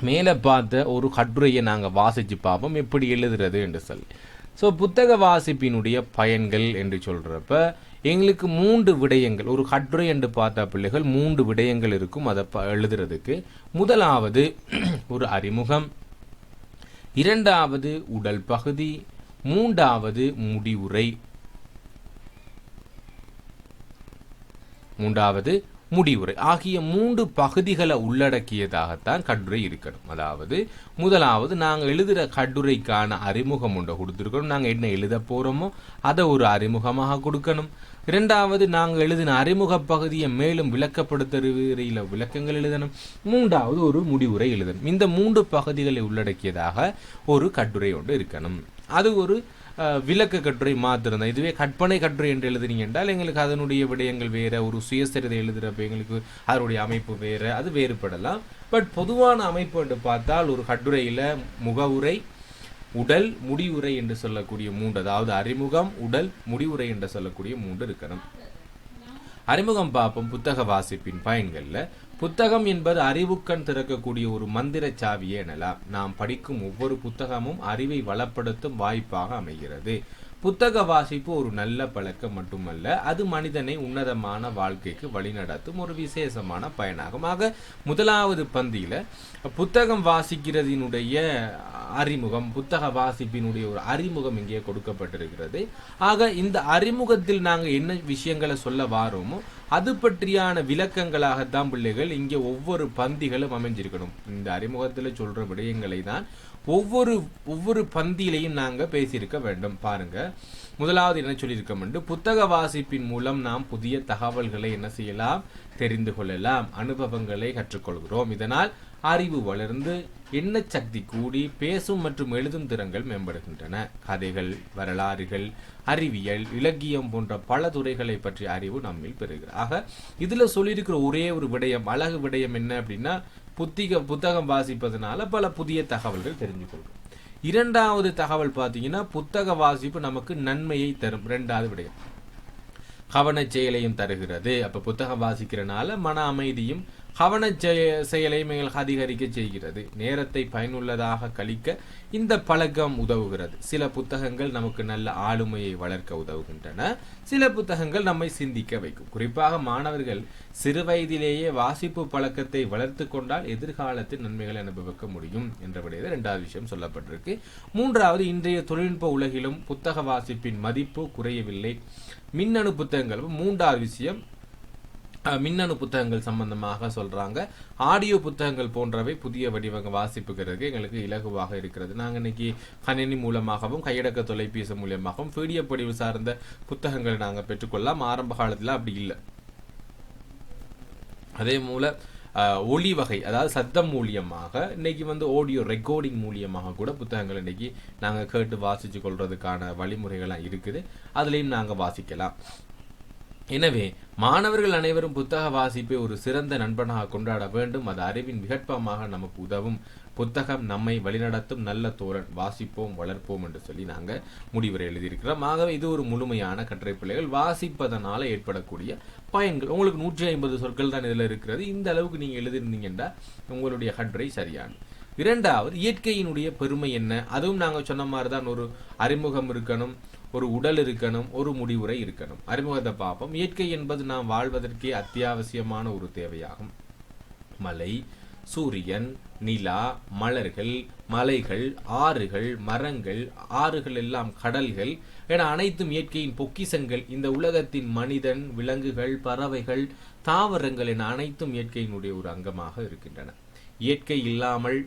மேலே பார்த்த ஒரு கட்டுரையை நாங்கள் வாசித்து பார்ப்போம் எப்படி எழுதுறது என்று சொல்லி. ஸோ புத்தக வாசிப்பினுடைய பயன்கள் என்று சொல்கிறப்ப எங்களுக்கு 3 விடயங்கள், ஒரு கட்டுரை என்று பார்த்த பிள்ளைகள் 3 விடயங்கள் இருக்கும் அதை எழுதுறதுக்கு. முதலாவது ஒரு அறிமுகம், இரண்டாவது உடல் பகுதி, மூன்றாவது முடிவுரை ஆகிய 3 பகுதிகளை உள்ளடக்கியதாகத்தான் கட்டுரை இருக்கணும். அதாவது முதலாவது நாங்கள் எழுதுகிற கட்டுரைக்கான அறிமுகம் ஒன்றை கொடுத்துருக்கணும். நாங்கள் என்ன எழுத போகிறோமோ அதை ஒரு அறிமுகமாக கொடுக்கணும். இரண்டாவது நாங்கள் எழுதின அறிமுக பகுதியை மேலும் விளக்கப்படுத்துகிற விளக்கங்கள் எழுதணும். மூன்றாவது ஒரு முடிவுரை எழுதணும். இந்த 3 பகுதிகளை உள்ளடக்கியதாக ஒரு கட்டுரை ஒன்று இருக்கணும். அது ஒரு விளக்க கட்டுரை மாத்திரம் தான். இதுவே கற்பனை கட்டுரை என்று எழுதுனீங்க என்றால் எங்களுக்கு அதனுடைய விடயங்கள் வேறு, ஒரு சுயசரிதை எழுதுகிறப்ப எங்களுக்கு அதனுடைய அமைப்பு வேறு, அது வேறுபடலாம். பட் பொதுவான அமைப்பு என்று பார்த்தால் ஒரு கட்டுரையில் முகவுரை, உடல், முடிவுரை என்று சொல்லக்கூடிய 3, அதாவது அறிமுகம், உடல், முடிவுரை என்று சொல்லக்கூடிய 3 இருக்கணும். அறிமுகம் பார்ப்போம். புத்தக வாசிப்பின் பயன்களில் புத்தகம் என்பது அறிவுக்கண் திறக்கக்கூடிய ஒரு மந்திர சாவியே எனலாம். நாம் படிக்கும் ஒவ்வொரு புத்தகமும் அறிவை வளப்படுத்தும் வாய்ப்பாக அமைகிறது. புத்தக வாசிப்பு ஒரு நல்ல பழக்கம் மட்டுமல்ல, அது மனிதனை உன்னதமான வாழ்க்கைக்கு வழிநடத்தும் ஒரு விசேஷமான பயனாகும். ஆக முதலாவது பந்தியில் புத்தகம் வாசிக்கிறதினுடைய அறிமுகம், புத்தக வாசிப்பினுடைய ஒரு அறிமுகம் இங்கே கொடுக்கப்பட்டிருக்கிறது. ஆக இந்த அறிமுகத்தில் நாங்கள் என்ன விஷயங்களை சொல்ல வாரோமோ அது பற்றியான விளக்கங்களாகத்தான் பிள்ளைகள் இங்கே ஒவ்வொரு பந்திகளும் அமைஞ்சிருக்கணும். இந்த அறிமுகத்தில் சொல்ற விடயங்களை தான் ஒவ்வொரு பந்தியிலையும் நாங்கள் பேசியிருக்க வேண்டும். பாருங்க, முதலாவது என்ன சொல்லியிருக்கோம், புத்தக வாசிப்பின் மூலம் நாம் புதிய தகவல்களை என்ன செய்யலாம், தெரிந்து கொள்ளலாம், அனுபவங்களை கற்றுக்கொள்கிறோம். இதனால் அறிவு வளர்ந்து எண்ண சக்தி கூடி பேசும் மற்றும் எழுதும் திறன்கள் மேம்படுகின்றன. கதைகள், வரலாறுகள், அறிவியல், இலக்கியம் போன்ற பல துறைகளை பற்றிய அறிவு நம்மில் பெறுகிறது. ஆக இதுல சொல்லியிருக்கிற ஒரே ஒரு விடயம், அழகு விடயம் என்ன அப்படின்னா, புத்தகம் வாசிப்பதனால பல புதிய தகவல்கள் தெரிஞ்சு கொள்கிறோம். இரண்டாவது தகவல் பார்த்தீங்கன்னா, புத்தக வாசிப்பு நமக்கு நன்மையை தரும். இரண்டாவது விடயம் கவன செயலையும் தருகிறது. அப்ப புத்தகம் வாசிக்கிறனால மன அமைதியும் கவன செயலையும் அதிகரிக்க செய்கிறது. நேரத்தை பயனுள்ளதாக கழிக்க இந்த பழக்கம் உதவுகிறது. சில புத்தகங்கள் நமக்கு நல்ல ஆளுமையை வளர்க்க உதவுகின்றன, சில புத்தகங்கள் நம்மை சிந்திக்க வைக்கும். குறிப்பாக மாணவர்கள் சிறு வயதிலேயே வாசிப்பு பழக்கத்தை வளர்த்து கொண்டால் எதிர்காலத்தில் நன்மைகளை அனுபவிக்க முடியும் என்ற விடையில 2வது விஷயம் சொல்லப்பட்டிருக்கு. மூன்றாவது, இன்றைய தொழில்நுட்ப உலகிலும் புத்தக வாசிப்பின் மதிப்பு குறையவில்லை. மின்னணு புத்தகங்கள். 3வது விஷயம் மின்னணு புத்தகங்கள் சம்பந்தமாக சொல்றாங்க. ஆடியோ புத்தகங்கள் போன்றவை புதிய வடிவங்கள் வாசிப்புகிறதுக்கு எங்களுக்கு இலகுவாக இருக்கிறது. நாங்கள் இன்னைக்கு கணினி மூலமாகவும் கையடக்க தொலைபேசி மூலமாகவும் வீடியோ படிவு சார்ந்த புத்தகங்களை நாங்கள் பெற்றுக்கொள்ளலாம். ஆரம்ப காலத்தில் அப்படி இல்லை. அதே மூல ஒளி வகை, அதாவது சத்தம் மூலியமாக இன்னைக்கு ஆடியோ ரெக்கார்டிங் மூலியமாக கூட புத்தகங்கள் இன்னைக்கு நாங்கள் கேட்டு வாசிச்சு கொள்றதுக்கான வழிமுறைகள்லாம் இருக்குது. அதுலேயும் நாங்கள் வாசிக்கலாம். எனவே மாணவர்கள் அனைவரும் புத்தக வாசிப்பை ஒரு சிறந்த நண்பனாக கொண்டாட வேண்டும். அது அறிவின் விகற்பமாக நமக்கு உதவும். புத்தகம் நம்மை வழிநடத்தும் நல்ல தோழன். வாசிப்போம், வளர்ப்போம் என்று சொல்லி நாங்கள் முடிவுரை எழுதியிருக்கிறோம். ஆகவே இது ஒரு முழுமையான கட்டுரை பிள்ளைகள். வாசிப்பதனால ஏற்படக்கூடிய பயன்கள் உங்களுக்கு 150 சொற்கள் தான் இதில் இருக்கிறது. இந்த அளவுக்கு நீங்கள் எழுதிருந்தீங்கன்னா உங்களுடைய கட்டுரை சரியானது. இரண்டாவது, இயற்கையினுடைய பெருமை என்ன? அதுவும் நாங்கள் சொன்ன மாதிரி தான். ஒரு அறிமுகம் இருக்கணும், ஒரு உடல் இருக்கணும், ஒரு முடிவுரை இருக்கணும். அறிமுகத்தை பார்ப்போம். இயற்கை என்பது நாம் வாழ்வதற்கே அத்தியாவசியமான ஒரு தேவையாகும். மலை, சூரியன், நிலா, மலர்கள், மலைகள், ஆறுகள், மரங்கள், ஆறுகள் எல்லாம் கடல்கள் என அனைத்தும் இயற்கையின் பொக்கிசங்கள். இந்த உலகத்தின் மனிதன், விலங்குகள், பறவைகள், தாவரங்கள் என அனைத்தும் இயற்கையினுடைய ஒரு அங்கமாக இருக்கின்றன. இயற்கை இல்லாமல்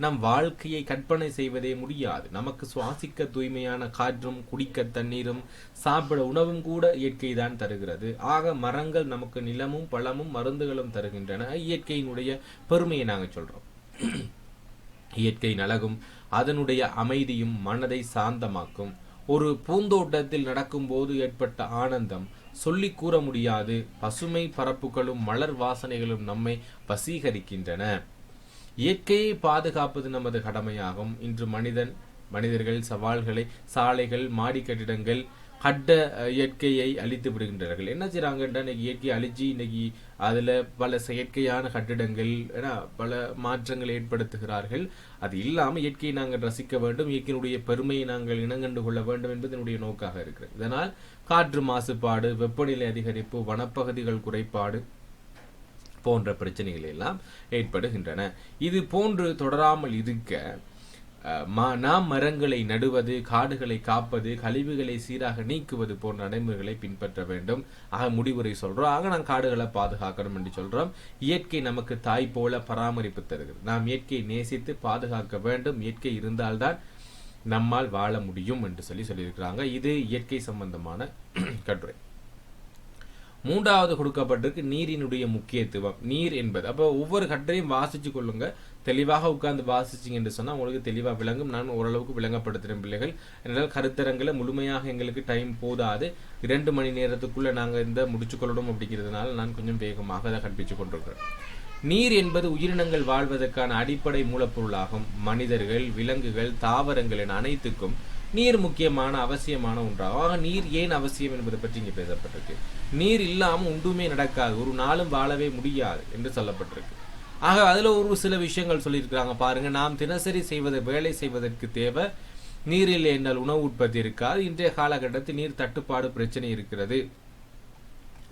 நம் வாழ்க்கையை கற்பனை செய்வதே முடியாது. நமக்கு சுவாசிக்க தூய்மையான காற்றும், குடிக்க தண்ணீரும், சாப்பிட உணவும் கூட இயற்கை தான் தருகிறது. ஆக மரங்கள் நமக்கு நிலமும் பழமும் மருந்துகளும் தருகின்றன. இயற்கையினுடைய பெருமையை நாங்கள் சொல்றோம். இயற்கையின் அழகும் அதனுடைய அமைதியும் மனதை சாந்தமாக்கும். ஒரு பூந்தோட்டத்தில் நடக்கும் போது ஏற்பட்ட ஆனந்தம் சொல்லி கூற முடியாது. பசுமை பரப்புகளும் மலர் வாசனைகளும் நம்மை வசீகரிக்கின்றன. இயற்கையை பாதுகாப்பது நமது கடமையாகும். இன்று மனிதன் மனிதர்கள் சவால்களை, சாலைகள், மாடி கட்டிடங்கள், கட்ட இயற்கையை அழித்து விடுகின்றார்கள். என்ன செய்கிறாங்கன்னா இன்னைக்கு இயற்கையை அழிச்சு இன்னைக்கு அதில் பல செயற்கையான கட்டிடங்கள் பல மாற்றங்களை ஏற்படுத்துகிறார்கள். அது இல்லாமல் இயற்கையை நாங்கள் ரசிக்க வேண்டும், இயற்கையினுடைய பெருமையை நாங்கள் இனங்கண்டு கொள்ள வேண்டும் என்பது என்னுடைய நோக்காக இருக்கிறது. இதனால் காற்று மாசுபாடு, வெப்பநிலை அதிகரிப்பு, வனப்பகுதிகள் குறைபாடு போன்ற பிரச்சனைகள் எல்லாம் ஏற்படுகின்றன. இது போன்று தொடராமல் இருக்க நாம் மரங்களை நடுவது, காடுகளை காப்பது, கழிவுகளை சீராக நீக்குவது போன்ற நடைமுறைகளை பின்பற்ற வேண்டும். ஆக முடிவுரை சொல்றோம். ஆக நாம் காடுகளை பாதுகாக்கணும் என்று சொல்றோம். இயற்கை நமக்கு தாய் போல பராமரிப்பு தருகிறது. நாம் இயற்கையை நேசித்து பாதுகாக்க வேண்டும். இயற்கை இருந்தால்தான் நம்மால் வாழ முடியும் என்று சொல்லியிருக்கிறாங்க. இது இயற்கை சம்பந்தமான கட்டுரை. மூன்றாவது கொடுக்கப்பட்டிருக்கு நீரினுடைய முக்கியத்துவம். நீர் என்பது அப்போ ஒவ்வொரு கட்டுரையும் வாசிச்சு கொள்ளுங்க. தெளிவாக உட்கார்ந்து வாசிச்சிங்க என்று சொன்னால் உங்களுக்கு தெளிவாக விளங்கும். நான் ஓரளவுக்கு விளங்கப்படுத்துகிறேன் பிள்ளைகள். என்னால் கருத்தரங்களை முழுமையாக எங்களுக்கு டைம் போதாது. 2 மணி நேரத்துக்குள்ள நாங்கள் இந்த முடிச்சுக்கொள்ளணும் அப்படிங்கிறதுனால நான் கொஞ்சம் வேகமாக அதை கற்பித்து கொண்டிருக்கிறேன். நீர் என்பது உயிரினங்கள் வாழ்வதற்கான அடிப்படை மூலப்பொருளாகும். மனிதர்கள், விலங்குகள், தாவரங்கள் என அனைத்துக்கும் நீர் முக்கியமான அவசியமான ஒன்றாகும். ஆக நீர் ஏன் அவசியம் என்பதை பற்றி இங்கே பேசப்பட்டிருக்கு. நீர் இல்லாமல் ஒன்றுமே நடக்காது, ஒரு நாளும் வாழவே முடியாது என்று சொல்லப்பட்டிருக்கு. ஆக அதில் ஒரு சில விஷயங்கள் சொல்லியிருக்கிறாங்க பாருங்க. நாம் தினசரி வேலை செய்வதற்கு தேவை நீர் இல்லை என்றால் உணவு உற்பத்தி இருக்காது. இன்றைய காலகட்டத்தில் நீர் தட்டுப்பாடு பிரச்சனை இருக்கிறது.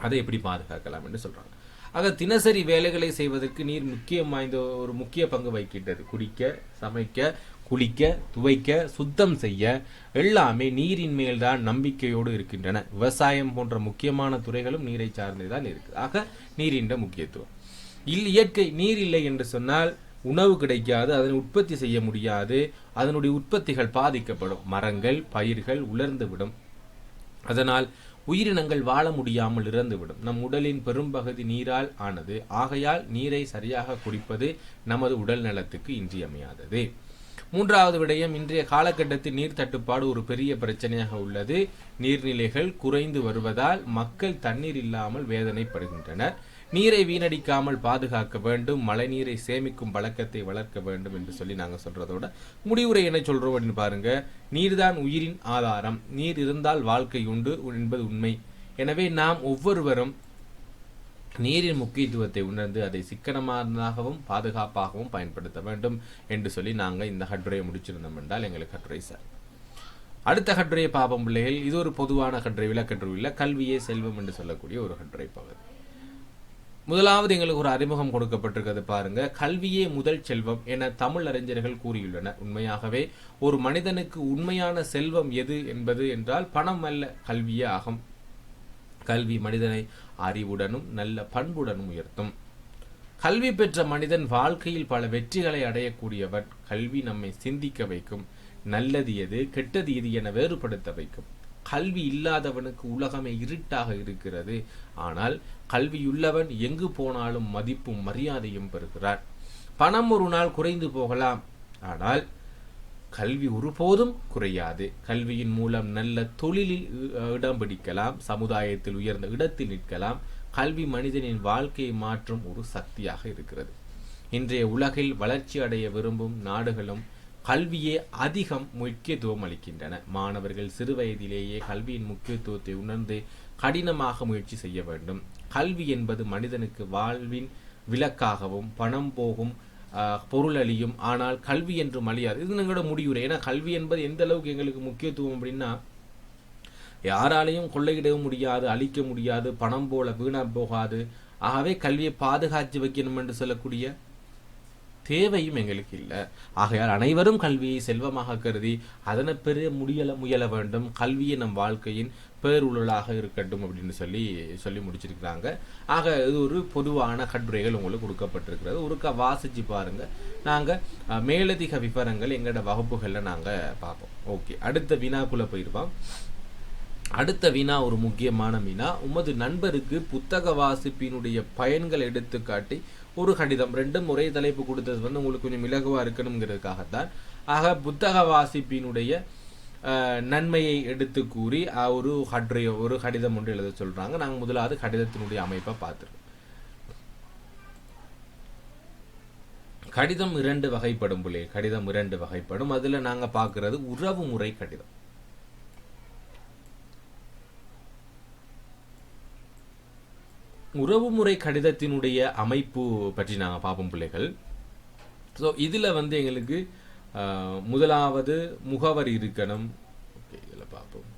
அதை எப்படி பாதுகாக்கலாம் என்று சொல்றாங்க. ஆக தினசரி வேலைகளை செய்வதற்கு நீர் முக்கிய பங்கு வகிக்கின்றது. குடிக்க, சமைக்க, குளிக்க, துவைக்க, சுத்தம் செய்ய எல்லாமே நீரின் மேல்தான் நம்பிக்கையோடு இருக்கின்றன. விவசாயம் போன்ற முக்கியமான துறைகளும் நீரை சார்ந்துதான் இருக்கு. ஆக நீரின் முக்கியத்துவம். இயற்கை நீர் இல்லை என்று சொன்னால் உணவு கிடைக்காது, அதனை உற்பத்தி செய்ய முடியாது, அதனுடைய உற்பத்திகள் பாதிக்கப்படும், மரங்கள், பயிர்கள் உலர்ந்து விடும், அதனால் உயிரினங்கள் வாழ முடியாமல் இறந்துவிடும். நம் உடலின் பெரும்பகுதி நீரால் ஆனது. ஆகையால் நீரை சரியாக குடிப்பது நமது உடல் நலத்துக்கு இன்றியமையாதது. மூன்றாவது விடயம், இன்றைய காலகட்டத்தில் நீர் தட்டுப்பாடு ஒரு பெரிய பிரச்சனையாக உள்ளது. நீர்நிலைகள் குறைந்து வருவதால் மக்கள் தண்ணீர் இல்லாமல் வேதனைப்படுகின்றனர். நீரை வீணடிக்காமல் பாதுகாக்க வேண்டும், மழை நீரை சேமிக்கும் பழக்கத்தை வளர்க்க வேண்டும் என்று சொல்லி நாங்கள் சொல்றதோட முடிவுரை என்ன சொல்றோம் அப்படின்னு பாருங்க. நீர்தான் உயிரின் ஆதாரம், நீர் இருந்தால் வாழ்க்கை உண்டு என்பது உண்மை. எனவே நாம் ஒவ்வொருவரும் நீரின் முக்கியத்துவத்தை உணர்ந்து அதை சிக்கனமானதாகவும் பாதுகாப்பாகவும் பயன்படுத்த வேண்டும் என்று சொல்லி நாங்கள் இந்த கட்டுரையை முடிச்சிருந்தோம் என்றால் எங்களுக்கு கட்டுரை சார். அடுத்த கட்டுரையை பாப்போம் பிள்ளைகள். இது ஒரு பொதுவான கட்டுரை, விளக்கட்டுரை இல்லை, கல்வியே செல்வம் என்று சொல்லக்கூடிய ஒரு கட்டுரை பகுதி. முதலாவது எங்களுக்கு ஒரு அறிமுகம் கொடுக்கப்பட்டிருக்கிறது பாருங்க. கல்வியே முதல் செல்வம் என தமிழ் அறிஞர்கள் கூறியுள்ளனர். உண்மையாகவே ஒரு மனிதனுக்கு உண்மையான செல்வம் எது என்பது என்றால் பணம் அல்ல, கல்வியே ஆகும். கல்வி மனிதனை அறிவுடனும் நல்ல பண்புடனும் உயர்த்தும். கல்வி பெற்ற மனிதன் வாழ்க்கையில் பல வெற்றிகளை அடையக்கூடியவன். கல்வி நம்மை சிந்திக்க வைக்கும். நல்லது எது, கெட்டது எது என வேறுபடுத்த வைக்கும். கல்வி இல்லாதவனுக்கு உலகமே இருட்டாக இருக்கிறது. ஆனால் கல்வியுள்ளவன் எங்கு போனாலும் மதிப்பும் மரியாதையும் பெறுகிறார். பணம் ஒரு நாள் குறைந்து போகலாம், ஆனால் கல்வி ஒருபோதும் குறையாது. கல்வியின் மூலம் நல்ல தொழிலில் இடம் பிடிக்கலாம், சமுதாயத்தில் உயர்ந்த இடத்தில் நிற்கலாம். கல்வி மனிதனின் வாழ்க்கையை மாற்றும் ஒரு சக்தியாக இருக்கிறது. இன்றைய உலகில் வளர்ச்சி அடைய விரும்பும் நாடுகளும் கல்வியே அதிகம் முக்கியத்துவம் அளிக்கின்றன. மாணவர்கள் சிறு வயதிலேயே கல்வியின் முக்கியத்துவத்தை உணர்ந்து கடினமாக முயற்சி செய்ய வேண்டும். கல்வி என்பது மனிதனுக்கு வாழ்வின் விளக்காகவும் பணம் போகும் பொருள் அழியும், ஆனால் கல்வி என்றும் அழியாது. இது எங்களோட முடிவுரை. ஏன்னா கல்வி என்பது எந்த அளவுக்கு எங்களுக்கு முக்கியத்துவம் அப்படின்னா, யாராலையும் கொள்ளையிடவும் முடியாது, அழிக்க முடியாது, பணம் போல வீணா போகாது. ஆகவே கல்வியை பாதுகாத்து வைக்கணும் என்று சொல்லக்கூடிய தேவையும் எங்களுக்கு இல்லை. ஆகையால் அனைவரும் கல்வியை செல்வமாக கருதி அதனை பெரிய முயல வேண்டும். கல்வியை நம் வாழ்க்கையின் பேருளாக இருக்கட்டும் அப்படின்னு சொல்லி முடிச்சிருக்கிறாங்க. ஆக இது ஒரு பொதுவான கட்டுரைகள் உங்களுக்கு கொடுக்கப்பட்டிருக்கிறது. ஒருக்கா வாசிச்சு பாருங்க. நாங்கள் மேலதிக விவரங்கள் எங்களோட வகுப்புகளில் நாங்கள் பார்ப்போம். ஓகே, அடுத்த வினாக்குள்ள போயிருப்போம். அடுத்த வினா ஒரு முக்கியமான வினா. உமது நண்பருக்கு புத்தக வாசிப்பினுடைய பயன்கள் எடுத்துக்காட்டி ஒரு கடிதம். 2 ஒரே தலைப்பு கொடுத்தது உங்களுக்கு கொஞ்சம் இலகுவா இருக்கணுங்கிறதுக்காகத்தான். ஆக புத்தக வாசிப்பினுடைய நன்மையை எடுத்து கூறி ஒரு கடிதம் ஒன்று எழுத சொல்றாங்க. நாங்கள் முதலாவது கடிதத்தினுடைய அமைப்பை பார்த்துருக்கோம். கடிதம் 2 வகைப்படும் பிள்ளை. கடிதம் 2 வகைப்படும். அதுல நாங்க பார்க்கிறது உறவு முறை கடிதம். உறவுமுறை கடிதத்தினுடைய அமைப்பு பற்றி நாங்கள் பார்ப்போம் பிள்ளைகள். ஸோ இதில் வந்து எங்களுக்கு முதலாவது முகவரி இருக்கணும். ஓகே, இதில் பார்ப்போம்.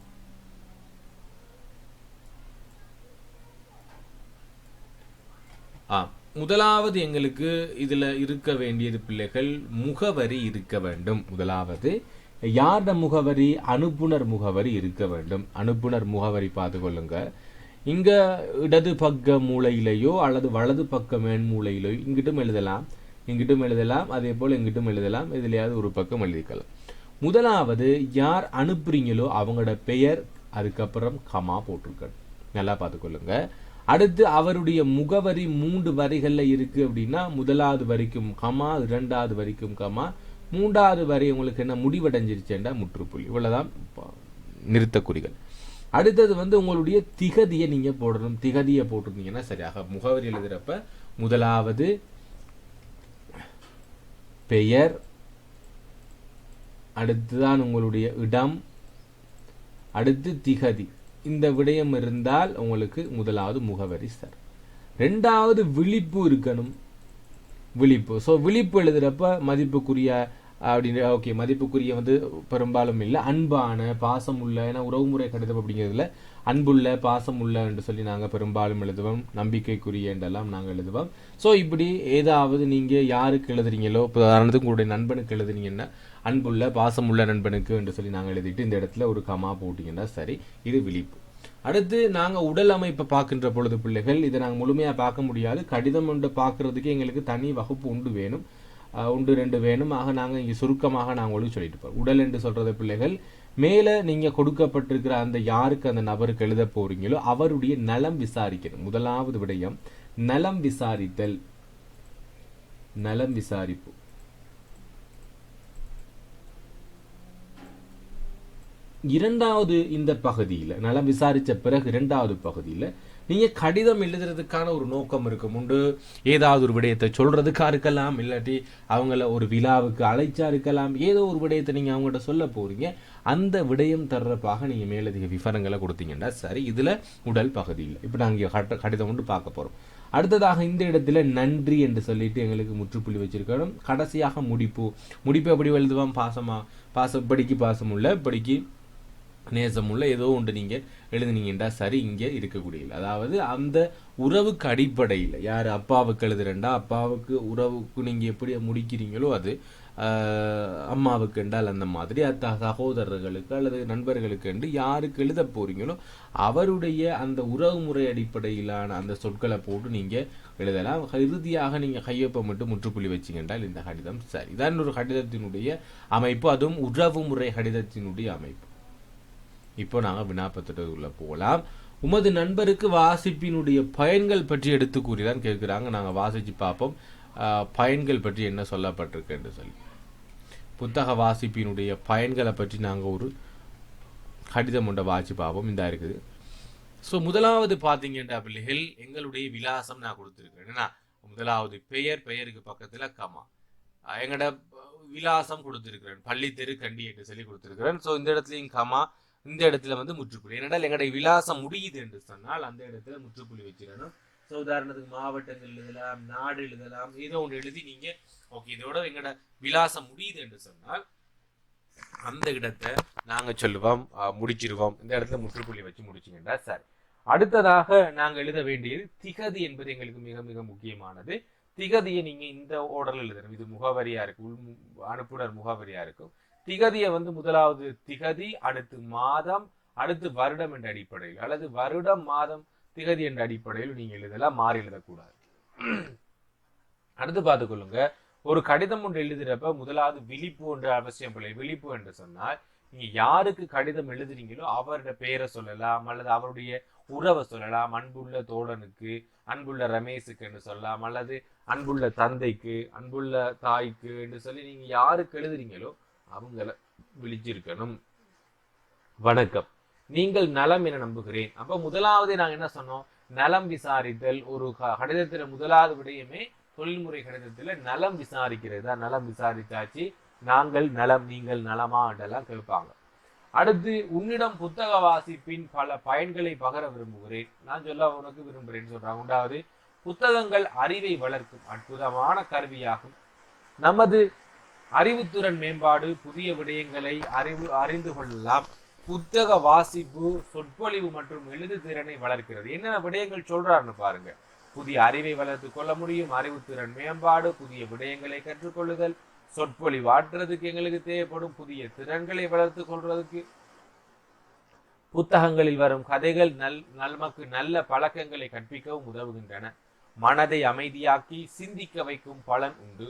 முதலாவது எங்களுக்கு இதில் இருக்க வேண்டியது பிள்ளைகள் முகவரி இருக்க வேண்டும். முதலாவது யார்ட முகவரி? அனுப்புனர் முகவரி இருக்க வேண்டும். அனுப்புனர் முகவரி பார்த்து கொள்ளுங்க. இங்க இடது பக்க மூலையிலேயோ அல்லது வலது பக்க மேன் மூலையிலேயோ இங்கிட்டும் எழுதலாம், இங்கிட்டும் எழுதலாம், அதே போல் இங்கிட்டும் எழுதலாம். எதுலையாவது ஒரு பக்கம் எழுதிக்கலாம். முதலாவது யார் அனுப்புறீங்களோ அவங்களோட பெயர், அதுக்கப்புறம் கமா போட்டிருக்கணும். நல்லா பார்த்துக்கொள்ளுங்க. அடுத்து அவருடைய முகவரி 3 வரிகளில் இருக்கு அப்படின்னா முதலாவது வரைக்கும் கமா, 2வது வரைக்கும் கமா, 3வது வரி உங்களுக்கு என்ன முடிவடைஞ்சிருச்சேண்டா முற்றுப்புள்ளி. இவ்வளவுதான் நிறுத்தக்குறிகள். அடுத்தது வந்து உங்களுடைய திகதியை நீங்க போடணும். திகதியை போட்டிருந்தீங்கன்னா சரியாக முகவரி எழுதுறப்ப முதலாவது பெயர், அடுத்துதான் உங்களுடைய இடம், அடுத்து திகதி. இந்த விடயம் இருந்தால் உங்களுக்கு முதலாவது முகவரி சார். 2வது விழிப்பு இருக்கணும். விழிப்பு. ஸோ விழிப்பு எழுதுறப்ப மதிப்புக்குரிய அப்படின்னு ஓகே, மதிப்புக்குரிய வந்து பெரும்பாலும் இல்லை, அன்பான, பாசம் உள்ள. ஏன்னா உறவுமுறை கடிதம் அப்படிங்கிறதுல அன்புள்ள, பாசம் உள்ள என்று சொல்லி நாங்கள் பெரும்பாலும் எழுதுவோம். நம்பிக்கைக்குரிய என்றெல்லாம் நாங்கள் எழுதுவோம். ஸோ இப்படி ஏதாவது நீங்கள் யாருக்கு எழுதுறீங்களோ, இப்போ உதாரணத்துக்கு உங்களுடைய நண்பனுக்கு எழுதுறீங்கன்னா அன்புள்ள, பாசம் உள்ள நண்பனுக்கு என்று சொல்லி நாங்கள் எழுதிட்டு இந்த இடத்துல ஒரு கமா போட்டிங்கன்னா சரி. இது விழிப்பு. அடுத்து நாங்கள் உடல் அமைப்பை பார்க்கின்ற பொழுது பிள்ளைகள் இதை நாங்கள் முழுமையாக பார்க்க முடியாது. கடிதம் ஒன்று பார்க்கறதுக்கு எங்களுக்கு தனி வகுப்பு உண்டு வேணும், 1-2 வேணும். ஆக நாங்கள் இங்கே சுருக்கமாக நாங்கள் உங்களுக்கு சொல்லிட்டு போகிறோம். உடல் என்று சொல்கிறத பிள்ளைகள் மேலே நீங்கள் கொடுக்கப்பட்டிருக்கிற அந்த யாருக்கு அந்த நபருக்கு எழுத போகிறீங்களோ அவருடைய நலம் விசாரிக்கணும். முதலாவது விடயம் நலம் விசாரித்தல், நலம் விசாரிப்பு. இரண்டாவது இந்த பகுதியில் நலம் விசாரித்த பிறகு 2வது பகுதியில் நீங்கள் கடிதம் எழுதுறதுக்கான ஒரு நோக்கம் இருக்கும். உண்டு ஏதாவது ஒரு விடயத்தை சொல்றதுக்காக இருக்கலாம், இல்லாட்டி அவங்கள ஒரு விழாவுக்கு அழைச்சா இருக்கலாம். ஏதோ ஒரு விடயத்தை நீங்கள் அவங்கள்ட்ட சொல்ல போறீங்க. அந்த விடயம் தர்றப்பாக நீங்கள் மேலதிக விவரங்களை கொடுத்தீங்கன்னா சரி. இதில் உடல் பகுதியில் இப்போ நாங்கள் கடிதம் கொண்டு பார்க்க போகிறோம். அடுத்ததாக இந்த இடத்துல நன்றி என்று சொல்லிட்டு எங்களுக்கு முற்றுப்புள்ளி வச்சிருக்கணும். கடைசியாக முடிப்பு. முடிப்பு எப்படி எழுதுவோம்? பாசம் படிக்கு பாசம் உள்ள, படிக்கு நேசம் உள்ள, ஏதோ ஒன்று நீங்கள் எழுதுனீங்கன்றா சரி. இங்கே இருக்கக்கூடிய அதாவது அந்த உறவுக்கு அடிப்படையில் யார் அப்பாவுக்கு எழுதுறேன்டா, அப்பாவுக்கு உறவுக்கு நீங்கள் எப்படி முடிக்கிறீங்களோ அது, அம்மாவுக்கு என்றால் அந்த மாதிரி, சகோதரர்களுக்கு அல்லது நண்பர்களுக்கு என்று யாருக்கு எழுத போறீங்களோ அவருடைய அந்த உறவு முறை அடிப்படையிலான அந்த சொற்களை போட்டு நீங்கள் எழுதலாம். இறுதியாக நீங்கள் கையொப்பம் மட்டும் முற்றுப்புள்ளி வச்சிங்கன்றால் இந்த கடிதம் சரி. இதான் ஒரு கடிதத்தினுடைய அமைப்பு, அதுவும் உறவு முறை கடிதத்தினுடைய அமைப்பு. இப்போ நாங்கள் வினாப்பத்திரத்துக்குள்ள போகலாம். உமது நண்பருக்கு வாசிப்பினுடைய பயன்கள் பற்றி எடுத்து கூறிதான் கேட்குறாங்க. நாங்கள் வாசித்து பார்ப்போம் பயன்கள் பற்றி என்ன சொல்லப்பட்டிருக்கு என்று சொல்லி. புத்தக வாசிப்பினுடைய பயன்களை பற்றி நாங்கள் ஒரு கடிதம் ஒன்றை வாசி பார்ப்போம். இந்த இருக்குது. ஸோ முதலாவது பார்த்தீங்கன்னா பிள்ளைகள் எங்களுடைய விலாசம் நான் கொடுத்துருக்கேன். ஏன்னா முதலாவது பெயருக்கு பக்கத்தில் கமா, எங்களோட விலாசம் கொடுத்துருக்கிறேன், பள்ளி தெரு கண்டி என்று சொல்லி கொடுத்துருக்கிறேன். ஸோ இந்த இடத்துலையும் கமா, இந்த இடத்துல வந்து முற்றுப்புள்ளி. ஏனென்றால் எங்களுடைய விலாசம் முடியுது என்று சொன்னால் அந்த இடத்துல முற்றுப்புள்ளி வச்சிடணும். ஸோ உதாரணத்துக்கு மாவட்டங்கள் எழுதலாம், நாடு எழுதலாம், ஏதோ ஒன்று எழுதி நீங்க ஓகே இதோட எங்களோட விலாசம் முடியுது என்று சொன்னால் அந்த இடத்தை நாங்க சொல்லுவோம் முடிச்சிருவோம். இந்த இடத்துல முற்றுப்புள்ளி வச்சு முடிச்சிங்கன்னா சரி. அடுத்ததாக நாங்கள் எழுத வேண்டியது திகதி என்பது எங்களுக்கு மிக மிக முக்கியமானது. திகதியை நீங்க இந்த ஓர்டர்ல எழுதணும். இது முகவரியா இருக்கு, அனுப்புனர் முகவரியா இருக்கும். திகதியை வந்து முதலாவது திகதி, அடுத்து மாதம், அடுத்து வருடம் என்ற அடிப்படையில் அல்லது வருடம் மாதம் திகதி என்ற அடிப்படையில் நீங்க எழுதலாம், மாறி எழுதக்கூடாது. அடுத்து பார்த்துக்கொள்ளுங்க, ஒரு கடிதம் ஒன்று எழுதுறப்ப முதலாவது விழிப்பு ஒன்று அவசியம் இல்லை. விழிப்பு என்று சொன்னால் நீங்க யாருக்கு கடிதம் எழுதுறீங்களோ அவருடைய பெயரை சொல்லலாம் அல்லது அவருடைய உறவை சொல்லலாம். அன்புள்ள தோழனுக்கு, அன்புள்ள ரமேஷுக்கு என்று சொல்லலாம், அல்லது அன்புள்ள தந்தைக்கு, அன்புள்ள தாய்க்கு என்று சொல்லி நீங்க யாருக்கு எழுதுறீங்களோ அவங்கள விழிச்சிருக்கணும். வணக்கம், நீங்கள் நலம் என நம்புகிறேன். அப்ப முதலாவது நாங்க என்ன சொன்னோம்? நலம் விசாரித்தல். ஒரு கடிதத்துல முதலாவது விடயமே தொழில்முறை கடிதத்துல நலம் விசாரிக்கிறது, நலம் விசாரிச்சாச்சு, நாங்கள் நலம் நீங்கள் நலமா என்றெல்லாம் கேட்பாங்க. அடுத்து, உன்னிடம் புத்தக வாசிப்பின் பல பயன்களை பகர விரும்புகிறேன், நான் சொல்ல உனக்கு விரும்புகிறேன்னு சொல்றாங்க. உண்டாவது, புத்தகங்கள் அறிவை வளர்க்கும் அற்புதமான கருவியாகும். நமது அறிவுத்திறன் மேம்பாடு, புதிய விடயங்களை அறிந்து கொள்ளலாம். புத்தக வாசிப்பு சொற்பொழிவு மற்றும் எழுது திறனை வளர்க்கிறது. என்னென்ன விடயங்கள் சொல்றாருன்னு பாருங்க. புதிய அறிவை வளர்த்து கொள்ள முடியும், அறிவுத்திறன் மேம்பாடு, புதிய விடயங்களை கற்றுக்கொள்ளுதல், சொற்பொழிவு ஆற்றுறதுக்கு எங்களுக்கு தேவைப்படும் புதிய திறன்களை வளர்த்து கொள்றதுக்கு, புத்தகங்களில் வரும் கதைகள் நமக்கு நல்ல பழக்கங்களை கற்பிக்கவும் உதவுகின்றன. மனதை அமைதியாக்கி சிந்திக்க வைக்கும் பலன் உண்டு.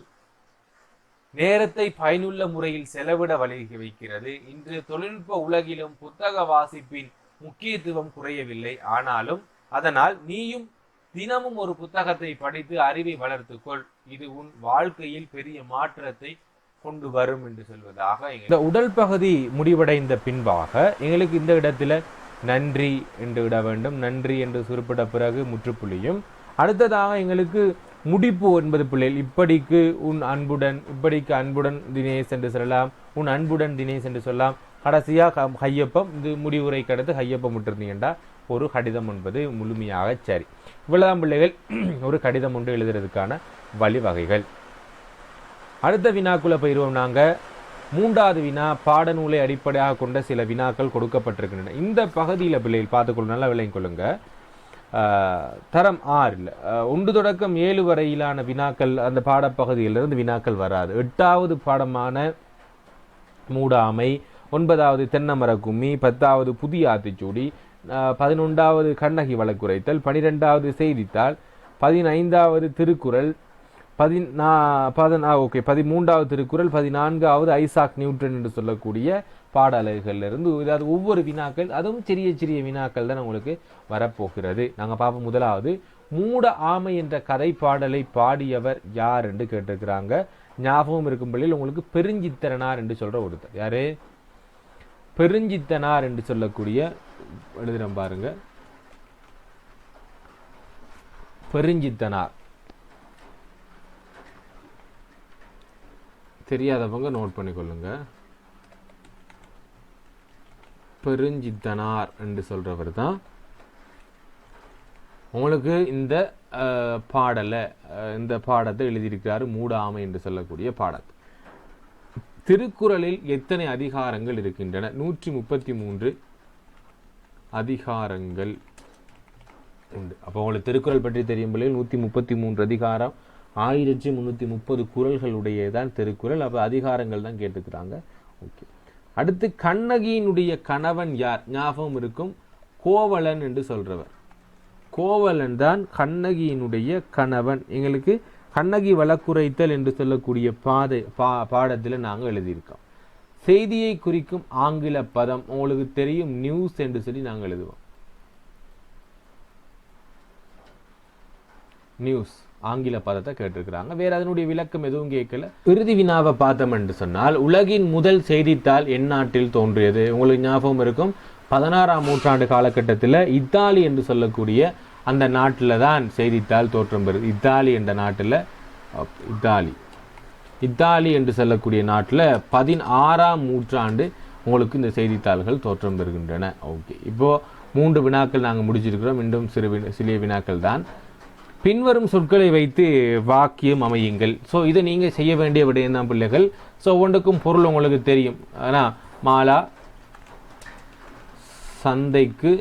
நேரத்தை பயனுள்ள முறையில் செலவிட வழி வைக்கிறது. இன்று தொழில்நுட்ப உலகிலும் புத்தக வாசிப்பின் முக்கியத்துவம் குறையவில்லை. ஆனாலும் அதனால் நீயும் தினமும் ஒரு புத்தகத்தை படித்து அறிவை வளர்த்துக்கொள். இது உன் வாழ்க்கையில் பெரிய மாற்றத்தை கொண்டு வரும் என்று சொல்வதாக இந்த உடல் பகுதி முடிவடைந்த பின்பாக எங்களுக்கு இந்த இடத்துல நன்றி என்று விட வேண்டும். நன்றி என்று குறிப்பிட்ட பிறகு முற்றுப்புள்ளியும், அடுத்ததாக எங்களுக்கு முடிப்பு என்பது பிள்ளைகள் இப்படிக்கு உன் அன்புடன், இப்படிக்கு அன்புடன் தினேஷ் என்று சொல்லலாம், உன் அன்புடன் தினேஷ் என்று சொல்லலாம். கடைசியாக கையொப்பம், இது முடிவுரை கடந்து கையொப்பம் விட்டுருந்தீங்கன்னா ஒரு கடிதம் என்பது முழுமையாக சரி. இவ்வளவுதான் பிள்ளைகள் ஒரு கடிதம் ஒன்று எழுதுறதுக்கான வழிவகைகள். அடுத்த வினாக்குள்ள போயிருவோம். நாங்கள் மூன்றாவது வினா, பாடநூலை அடிப்படையாக கொண்ட சில வினாக்கள் கொடுக்கப்பட்டிருக்கின்றன. இந்த பகுதியில் பிள்ளைகள் பார்த்துக்கொள்ள நல்லா விளங்கிக் கொள்ளுங்க. தரம் 6 1 தொடக்கம் 7 வரையிலான வினாக்கள் அந்த பாடப்பகுதியிலிருந்து வினாக்கள் வராது. 8வது பாடமான மூடாமை, 9வது தென்னமர கும்மி, 10வது புதிய ஆத்திச்சூடி, 11வது கண்ணகி வழக்குரைத்தல், 12வது செய்தித்தாள், 15வது திருக்குறள், 13வது திருக்குறள், 14வது ஐசாக் நியூட்டன் என்று சொல்லக்கூடிய பாடல்கள்ல இருந்து அதாவது ஒவ்வொரு வினாக்கள், அதுவும் சிறிய சிறிய வினாக்கள் தான் உங்களுக்கு வரப்போகிறது. நாங்கள் பார்ப்போம். முதலாவது, மூட ஆமை என்ற கதை பாடலை பாடியவர் யார் என்று கேட்டிருக்கிறாங்க. ஞாபகம் இருக்கும் பள்ளியில் உங்களுக்கு பெருஞ்சித்திரனார் என்று சொல்ற ஒருத்தர். யாரு? பெருஞ்சித்தனார் என்று சொல்லக்கூடிய எழுதுறோம் பாருங்க. பெருஞ்சித்தனார் தெரியாதவங்க நோட் பண்ணிக்கொள்ளுங்க. பெருஞ்சித்தனார் என்று சொல்றவர் தான் உங்களுக்கு இந்த பாடத்தை எழுதியிருக்கிறாரு. மூடாமை என்று சொல்லக்கூடிய பாடத்தை. திருக்குறளில் எத்தனை அதிகாரங்கள் இருக்கின்றன? 133 அதிகாரங்கள் உண்டு. அப்போ உங்களுக்கு திருக்குறள் பற்றி தெரியும் போல 133 அதிகாரம், 1330 குறள்களுடையதான் திருக்குறள். அப்போ அதிகாரங்கள் தான் கேட்டுக்கிறாங்க. ஓகே. அடுத்து, கண்ணகியினுடைய கணவன் யார்? ஞாபகம் இருக்கும், கோவலன் என்று சொல்றவர். கோவலன் தான் கண்ணகியினுடைய கணவன். எங்களுக்கு கண்ணகி வழக்குரைத்தல் என்று சொல்லக்கூடிய பாடத்தில் நாங்கள் எழுதியிருக்கோம். செய்தியை குறிக்கும் ஆங்கில பதம் உங்களுக்கு தெரியும், நியூஸ் என்று சொல்லி நாங்கள் எழுதுவோம். நியூஸ் ஆங்கில பதத்தை கேட்டிருக்கிறாங்க. வேற அதனுடைய விளக்கம் எதுவும் கேட்கல. இறுதி வினாவை பார்த்தோம் என்று சொன்னால், உலகின் முதல் செய்தித்தாள் எந்நாட்டில் தோன்றியது? உங்களுக்கு ஞாபகம் இருக்கும், 16ஆம் நூற்றாண்டு காலகட்டத்தில் இத்தாலி என்று சொல்லக்கூடிய அந்த நாட்டில் தான் செய்தித்தாள் தோற்றம் பெறுது. இத்தாலி என்ற நாட்டில், இத்தாலி என்று சொல்லக்கூடிய நாட்டில் 16ஆம் நூற்றாண்டு உங்களுக்கு இந்த செய்தித்தாள்கள் தோற்றம் பெறுகின்றன. ஓகே, இப்போ 3 வினாக்கள் நாங்கள் முடிச்சிருக்கிறோம். இன்னும் சிறிய வினாக்கள் தான். பின்வரும் சொற்களை வைத்து வாக்கியம் அமையுங்கள். ஸோ இதை நீங்கள் செய்ய வேண்டிய விடயம் தான் பிள்ளைகள். ஸோ ஒன்றுக்கும் பொருள் உங்களுக்கு தெரியும். ஆனால் மாலா சந்தைக்கு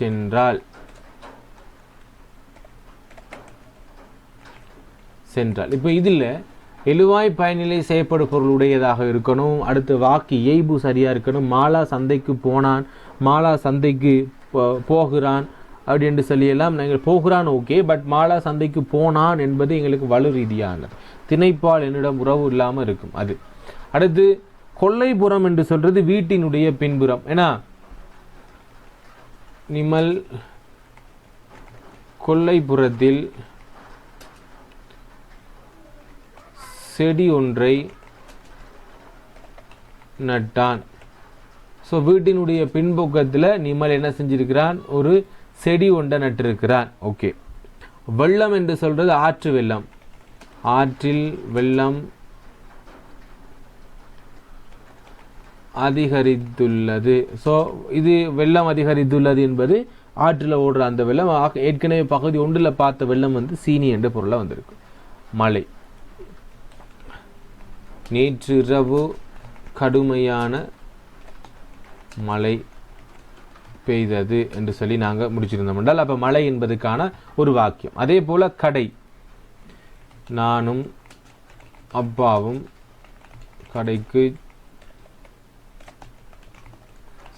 சென்றால், இப்போ இதில் எழுவாய் பயனிலை செய்யப்படு பொருளுடையதாக இருக்கணும். அடுத்து வாக்கு இயைபு சரியாக இருக்கணும். மாலா சந்தைக்கு போனான், மாலா சந்தைக்கு போகிறான் அப்படின்னு சொல்லியெல்லாம் நாங்கள் போகிறான் ஓகே, பட் மாலா சந்தைக்கு போனான் என்பது எங்களுக்கு வலு ரீதியான திணைப்பால் என்னிடம் உறவு இல்லாமல் இருக்கும். அது அடுத்து, கொல்லைப்புறம் என்று சொல்றது வீட்டினுடைய பின்புறம். ஏன்னா நிமல் கொல்லைப்புறத்தில் செடி ஒன்றை நட்டான். ஸோ வீட்டினுடைய பின்பக்கத்தில் நிமல் என்ன செஞ்சிருக்கிறான்? ஒரு செடி ஒன்றை நட்டிருக்கிறான். ஓகே, வெள்ளம் என்று சொல்கிறது ஆற்று வெள்ளம். ஆற்றில் வெள்ளம் அதிகரித்துள்ளது. ஸோ இது வெள்ளம் அதிகரித்துள்ளது என்பது ஆற்றில் ஓடுற அந்த வெள்ளம். ஏற்கனவே பகுதி ஒன்றில் பார்த்த வெள்ளம் சீனி என்ற பொருளாக வந்திருக்கு. மழை, நேற்று இரவு கடுமையான மழை பெய்தது என்று சொல்லி நாங்கள் முடிச்சிருந்தோம் என்றால் அப்போ மழை என்பதுக்கான ஒரு வாக்கியம். அதே போல் கடை, நானும் அப்பாவும் கடைக்கு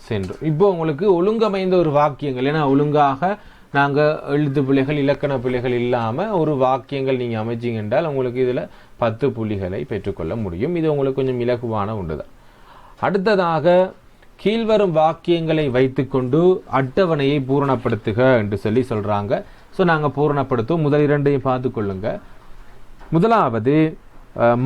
சென்றோம். இப்போ உங்களுக்கு ஒழுங்கமைந்த ஒரு வாக்கியங்கள், ஏன்னா ஒழுங்காக நாங்கள் எழுத்து பிள்ளைகள் இலக்கண பிள்ளைகள் இல்லாமல் ஒரு வாக்கியங்கள் நீங்கள் அமைச்சிங்க என்றால் உங்களுக்கு இதில் 10 புள்ளிகளை பெற்றுக்கொள்ள முடியும். இது உங்களுக்கு கொஞ்சம் இலகுவான ஒன்று தான். அடுத்ததாக கீழ்வரும் வாக்கியங்களை வைத்துக்கொண்டு அட்டவணையை பூரணப்படுத்துக என்று சொல்லி சொல்கிறாங்க. ஸோ நாங்கள் பூரணப்படுத்துவோம். முதல் 2ஐயும் பார்த்து கொள்ளுங்க. முதலாவது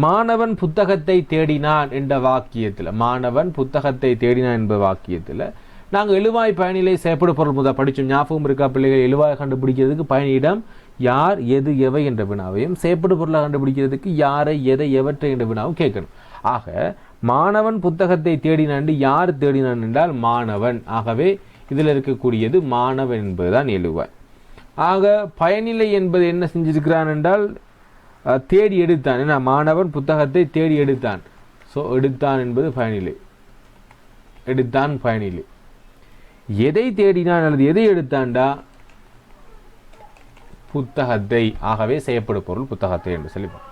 மாணவன் புத்தகத்தை தேடினான் என்ற வாக்கியத்தில், மாணவன் புத்தகத்தை தேடினான் என்ப வாக்கியத்தில் நாங்கள் எழுவாய் பயனிலை செயற்படு பொருள் முதல் படித்தோம். ஞாபகம் இருக்கா பிள்ளைகள்? எழுவாய் கண்டுபிடிக்கிறதுக்கு பயனிடம் யார் எது எவை என்ற வினாவையும், செயற்படு பொருளை கண்டுபிடிக்கிறதுக்கு யாரை எதை எவற்றை என்ற வினாவும் கேட்கணும். ஆக மாணவன் புத்தகத்தை தேடினான், யார் தேடினான் என்றால் மாணவன். ஆகவே இதில் இருக்கக்கூடியது மாணவன் என்பதுதான் எழுவாய். ஆக பயனிலை என்பது என்ன செஞ்சிருக்கிறான் என்றால் தேடி எடுத்தான். ஏன்னா மாணவன் புத்தகத்தை தேடி எடுத்தான். ஸோ எடுத்தான் என்பது பயனிலை, எடுத்தான் பயனிலை. எதை தேடினான் அல்லது எதை எடுத்தான்டா? புத்தகத்தை. ஆகவே செய்யப்படும் பொருள் புத்தகத்தை என்று சொல்லிப்போம்.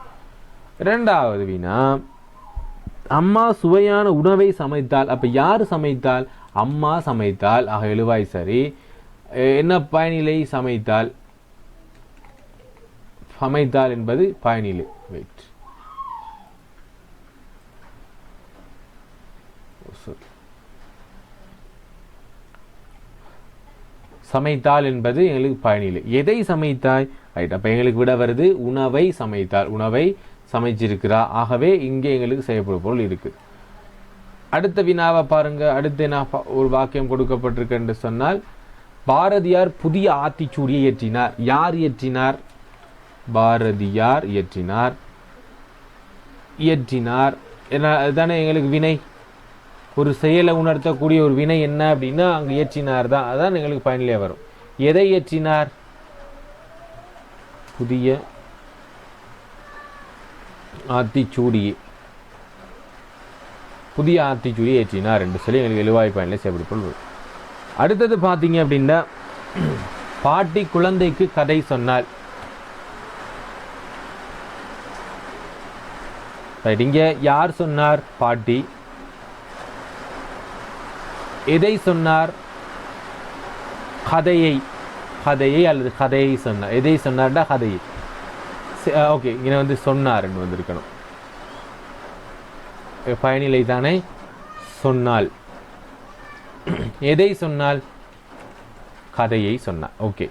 2வது வினா, அம்மா சுவையான உணவை சமைத்தால். அப்போ யார் சமைத்தால்? அம்மா சமைத்தால். ஆக எழுவாய் சரி. என்ன பயனிலை? சமைத்தால். சமைத்தால் என்பது பயனிலை. வெயிட், சமைத்தால் என்பது எங்களுக்கு பயனிலை. எதை சமைத்தாய்? ரைட். அப்போ எங்களுக்கு விட வருது உணவை சமைத்தால். உணவை சமைச்சிருக்கிறா. ஆகவே இங்கே எங்களுக்கு செய்யப்படும் பொருள் இருக்குது. அடுத்த வினாவை பாருங்க. அடுத்து என்ன ஒரு வாக்கியம் கொடுக்கப்பட்டிருக்கு என்று சொன்னால், பாரதியார் புதிய ஆத்திச்சூடியை இயற்றினார். யார் இயற்றினார்? பாரதியார் இயற்றினார். இயற்றினார் என்ன? அதுதானே எங்களுக்கு வினை. ஒரு செயலை உணர்த்தக்கூடிய ஒரு வினை என்ன அப்படின்னா அங்கே இயற்றினார் தான். அதான் எங்களுக்கு பயனிலே வரும். எதை இயற்றினார்? புதிய ஆத்திச்சூடியை. புதிய ஆத்திச்சூடியை ஏற்றினார் என்று சொல்லி எங்களுக்கு எழுவாய் பயனிலே செய்யப்படும். அடுத்தது பார்த்தீங்க அப்படின்னா, பாட்டி குழந்தைக்கு கதை சொன்னார். இங்கே யார் சொன்னார்? பாட்டி. எதை சொன்னார்? கதையை. கதையை அல்லது கதையை சொன்னார். எதை சொன்னார்டா? கதையை. ஓகே, இங்கே சொன்னார் என்று வந்திருக்கணும். பயனிலை தானே. சொன்னால். எதை சொன்னால்? கதையை சொன்னார். ஓகே.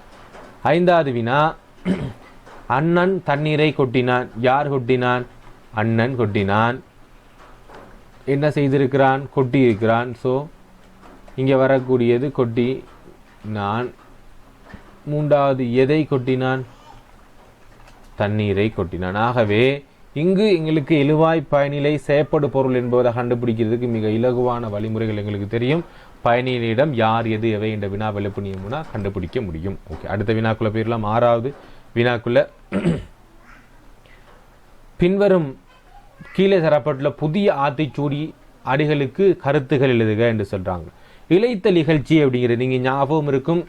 5வது வினா, அண்ணன் தண்ணீரை கொட்டினான். யார் கொட்டினான்? அண்ணன் கொட்டினான். என்ன செய்திருக்கிறான்? கொட்டி இருக்கிறான். ஸோ இங்கே வரக்கூடியது கொட்டி நான். 3வது எதை கொட்டினான்? தண்ணீரை கொட்டினான். ஆகவே இங்கு எங்களுக்கு எழுவாய் பயனிலை செயற்படு பொருள் என்பதை கண்டுபிடிக்கிறதுக்கு மிக இலகுவான வழிமுறைகள் எங்களுக்கு தெரியும். பயனிலிடம் யார் எது எவை என்ற வினா வெளிப்புணியம்னா கண்டுபிடிக்க முடியும். ஓகே, அடுத்த வினாக்குள்ள போயிடலாம். 6வது வினாக்குள்ள பின்வரும் கீழே தரப்பட்டுள்ள புதிய ஆத்திச்சூடி அடிகளுக்கு கருத்துகள் எழுதுக என்று சொல்றாங்க. இழைத்த நிகழ்ச்சி அப்படிங்கிறது நீங்கள் ஞாபகம் இருக்கும்.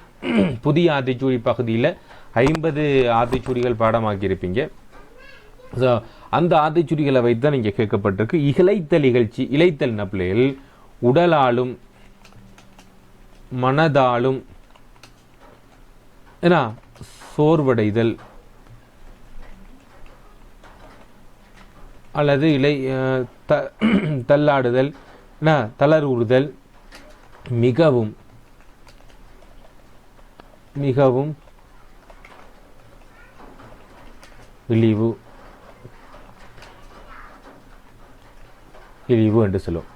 புதிய ஆத்திச்சூடி பகுதியில் 50 ஆத்திச்சூடிகள் பாடமாக்கியிருப்பீங்க. ஸோ அந்த ஆத்திச்சூடிகளை வைத்து தான் இங்கே கேட்கப்பட்டிருக்கு. இழைத்தல் நிகழ்ச்சி. இழைத்தல் பிள்ளைகள் உடலாலும் மனதாலும் ஏன்னா சோர்வடைதல் அல்லது தள்ளாடுதல், தளர்வுறுதல், மிகவும் மிகவும் இழிவு இழிவு என்று சொல்லும்.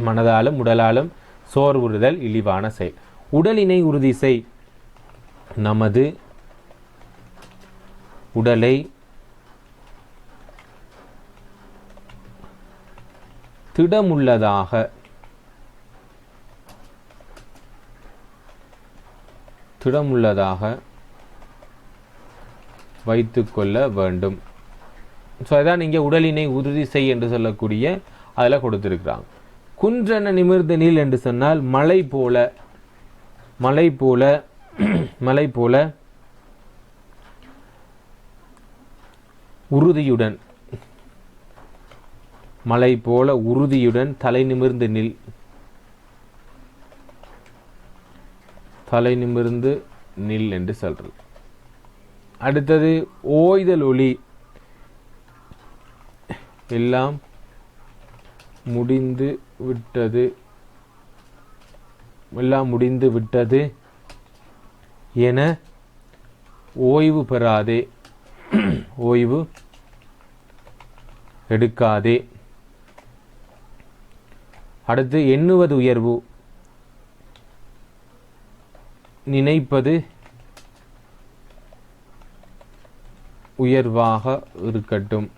மனதாலும் உடலாலும் சோர்வுறுதல் இழிவான செயல். உடலினை உறுதி செய். நமது
உடலை திடமுள்ளதாக வைத்துக்கொள்ள வேண்டும். ஸோ அதான் இங்கே உடலினை உறுதி செய் என்று சொல்லக்கூடிய அதில் கொடுத்துருக்குறாங்க. குன்றென நிமிர்ந்த நீல் என்று சொன்னால் மலை போல உறுதியுடன் தலை நிமிர்ந்து நில் என்று சொல்றது. அடுத்தது ஓய்தல் ஒளி, எல்லாம் முடிந்து விட்டது என ஓய்வு பெறாதே, ஓய்வு எடுக்காதே. அடுத்து எண்ணுவது உயர்வு, நினைப்பது உயர்வாக இருக்கட்டும்.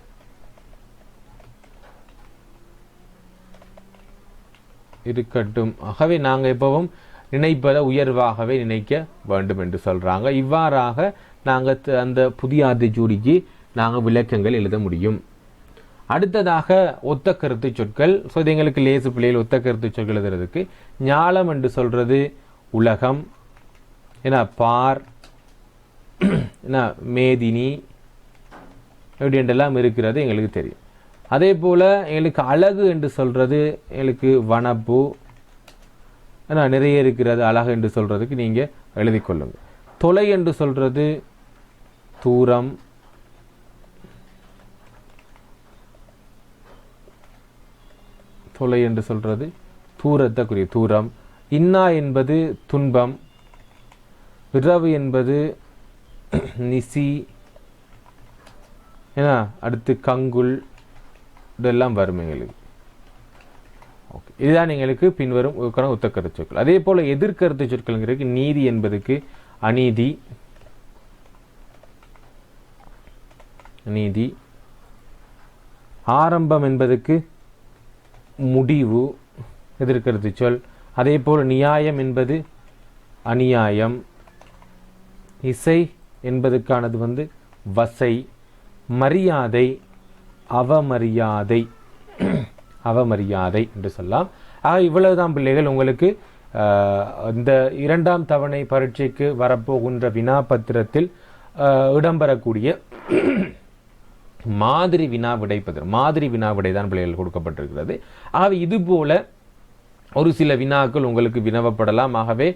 ஆகவே நாங்கள் எப்பவும் நினைப்பதை உயர்வாகவே நினைக்க வேண்டும் என்று சொல்கிறாங்க. இவ்வாறாக நாங்கள் அந்த புதிய ஆத்திச்சூடிக்கு நாங்கள் விளக்கங்கள் எழுத முடியும். அடுத்ததாக ஒத்த கருத்து சொற்கள். ஸோ இது எங்களுக்கு லேசு பிள்ளைகள் ஒத்த கருத்து சொற்கள் எழுதுறதுக்கு ஞாலம் என்று சொல்கிறது உலகம், ஏன்னா பார், ஏன்னா மேதினி எப்படின்றெல்லாம் இருக்கிறது எங்களுக்கு தெரியும். அதே போல் எங்களுக்கு அழகு என்று சொல்கிறது எங்களுக்கு வனப்பு, ஏன்னா நிறைய இருக்கிறது அழகு என்று சொல்கிறதுக்கு நீங்கள் எழுதி கொள்ளுங்கள். தொலை என்று சொல்கிறது தூரம், தொலை என்று சொல்கிறது தூரத்துக்குரிய தூரம். இன்னா என்பது துன்பம், இரவு என்பது நிசி, ஏன்னா அடுத்து கங்குல், இதெல்லாம் வரும் எங்களுக்கு. ஓகே, இதுதான் எங்களுக்கு பின்வரும் ஒத்தக்கருத்து சொற்கள். அதே போல் எதிர்கருத்து சொற்கள்ங்கிறதுக்கு நீதி என்பதுக்கு அநீதி, நீதி. ஆரம்பம் என்பதுக்கு முடிவு, எதிர்கருத்து சொல். அதே போல் நியாயம் என்பது அநியாயம். இசை என்பதுக்கானது வசை. மரியாதை அவமரியாதை, அவமரியாதை என்று சொல்லலாம். ஆக இவ்வளவுதான் பிள்ளைகள் உங்களுக்கு இந்த 2ஆம் தவணை பரீட்சைக்கு வரப்போகின்ற வினாபத்திரத்தில் இடம்பெறக்கூடிய மாதிரி வினா விடை தான் பிள்ளைகள் கொடுக்கப்பட்டிருக்கிறது. ஆகவே இதுபோல ஒரு சில வினாக்கள் உங்களுக்கு வினவப்படலாம். ஆகவே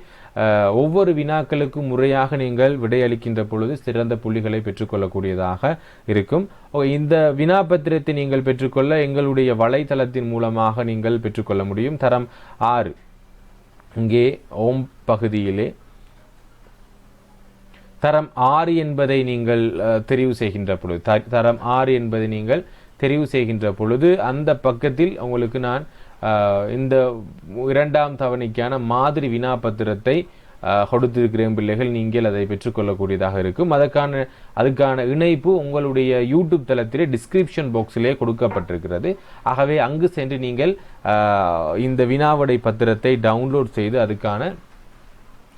ஒவ்வொரு வினாக்களுக்கும் முறையாக நீங்கள் விடையளிக்கின்ற பொழுது சிறந்த புள்ளிகளை பெற்றுக்கொள்ளக்கூடியதாக இருக்கும். இந்த வினாபத்திரத்தை நீங்கள் பெற்றுக்கொள்ள எங்களுடைய வலைத்தளத்தின் மூலமாக நீங்கள் பெற்றுக்கொள்ள முடியும். தரம் 6 இங்கே ஓம் பகுதியிலே தரம் 6 என்பதை நீங்கள் தெரிவு செய்கின்ற பொழுது, தரம் 6 என்பதை நீங்கள் தெரிவு செய்கின்ற பொழுது அந்த பக்கத்தில் உங்களுக்கு நான் இந்த 2ஆம் தவணைக்கான மாதிரி வினாபத்திரத்தை கொடுத்திருக்கிறேன் பிள்ளைகள். நீங்கள் அதை பெற்றுக்கொள்ளக்கூடியதாக இருக்கும். அதுக்கான இணைப்பு உங்களுடைய யூடியூப் தளத்திலே டிஸ்கிரிப்ஷன் பாக்ஸிலே கொடுக்கப்பட்டிருக்கிறது. ஆகவே அங்கு சென்று நீங்கள் இந்த வினாவிடை பத்திரத்தை டவுன்லோட் செய்து அதுக்கான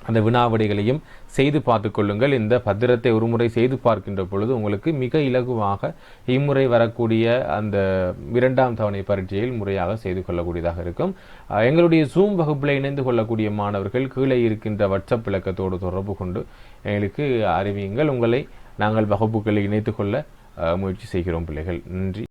அந்த வினாவிடைகளையும் செய்து பார்த்து கொள்ளுங்கள். இந்த பத்திரத்தை ஒரு முறை செய்து பார்க்கின்ற பொழுது உங்களுக்கு மிக இலகுவாக இம்முறை வரக்கூடிய அந்த 2ஆம் தவணை பரீட்சையில் முறையாக செய்து கொள்ளக்கூடியதாக இருக்கும். எங்களுடைய ஜூம் வகுப்பில் இணைந்து கொள்ளக்கூடிய மாணவர்கள் கீழே இருக்கின்ற வாட்ஸ்அப் இலக்கத்தோடு தொடர்பு கொண்டு எங்களுக்கு அறிவியுங்கள். உங்களை நாங்கள் வகுப்புகளை இணைத்து கொள்ள முயற்சி செய்கிறோம் பிள்ளைகள். நன்றி.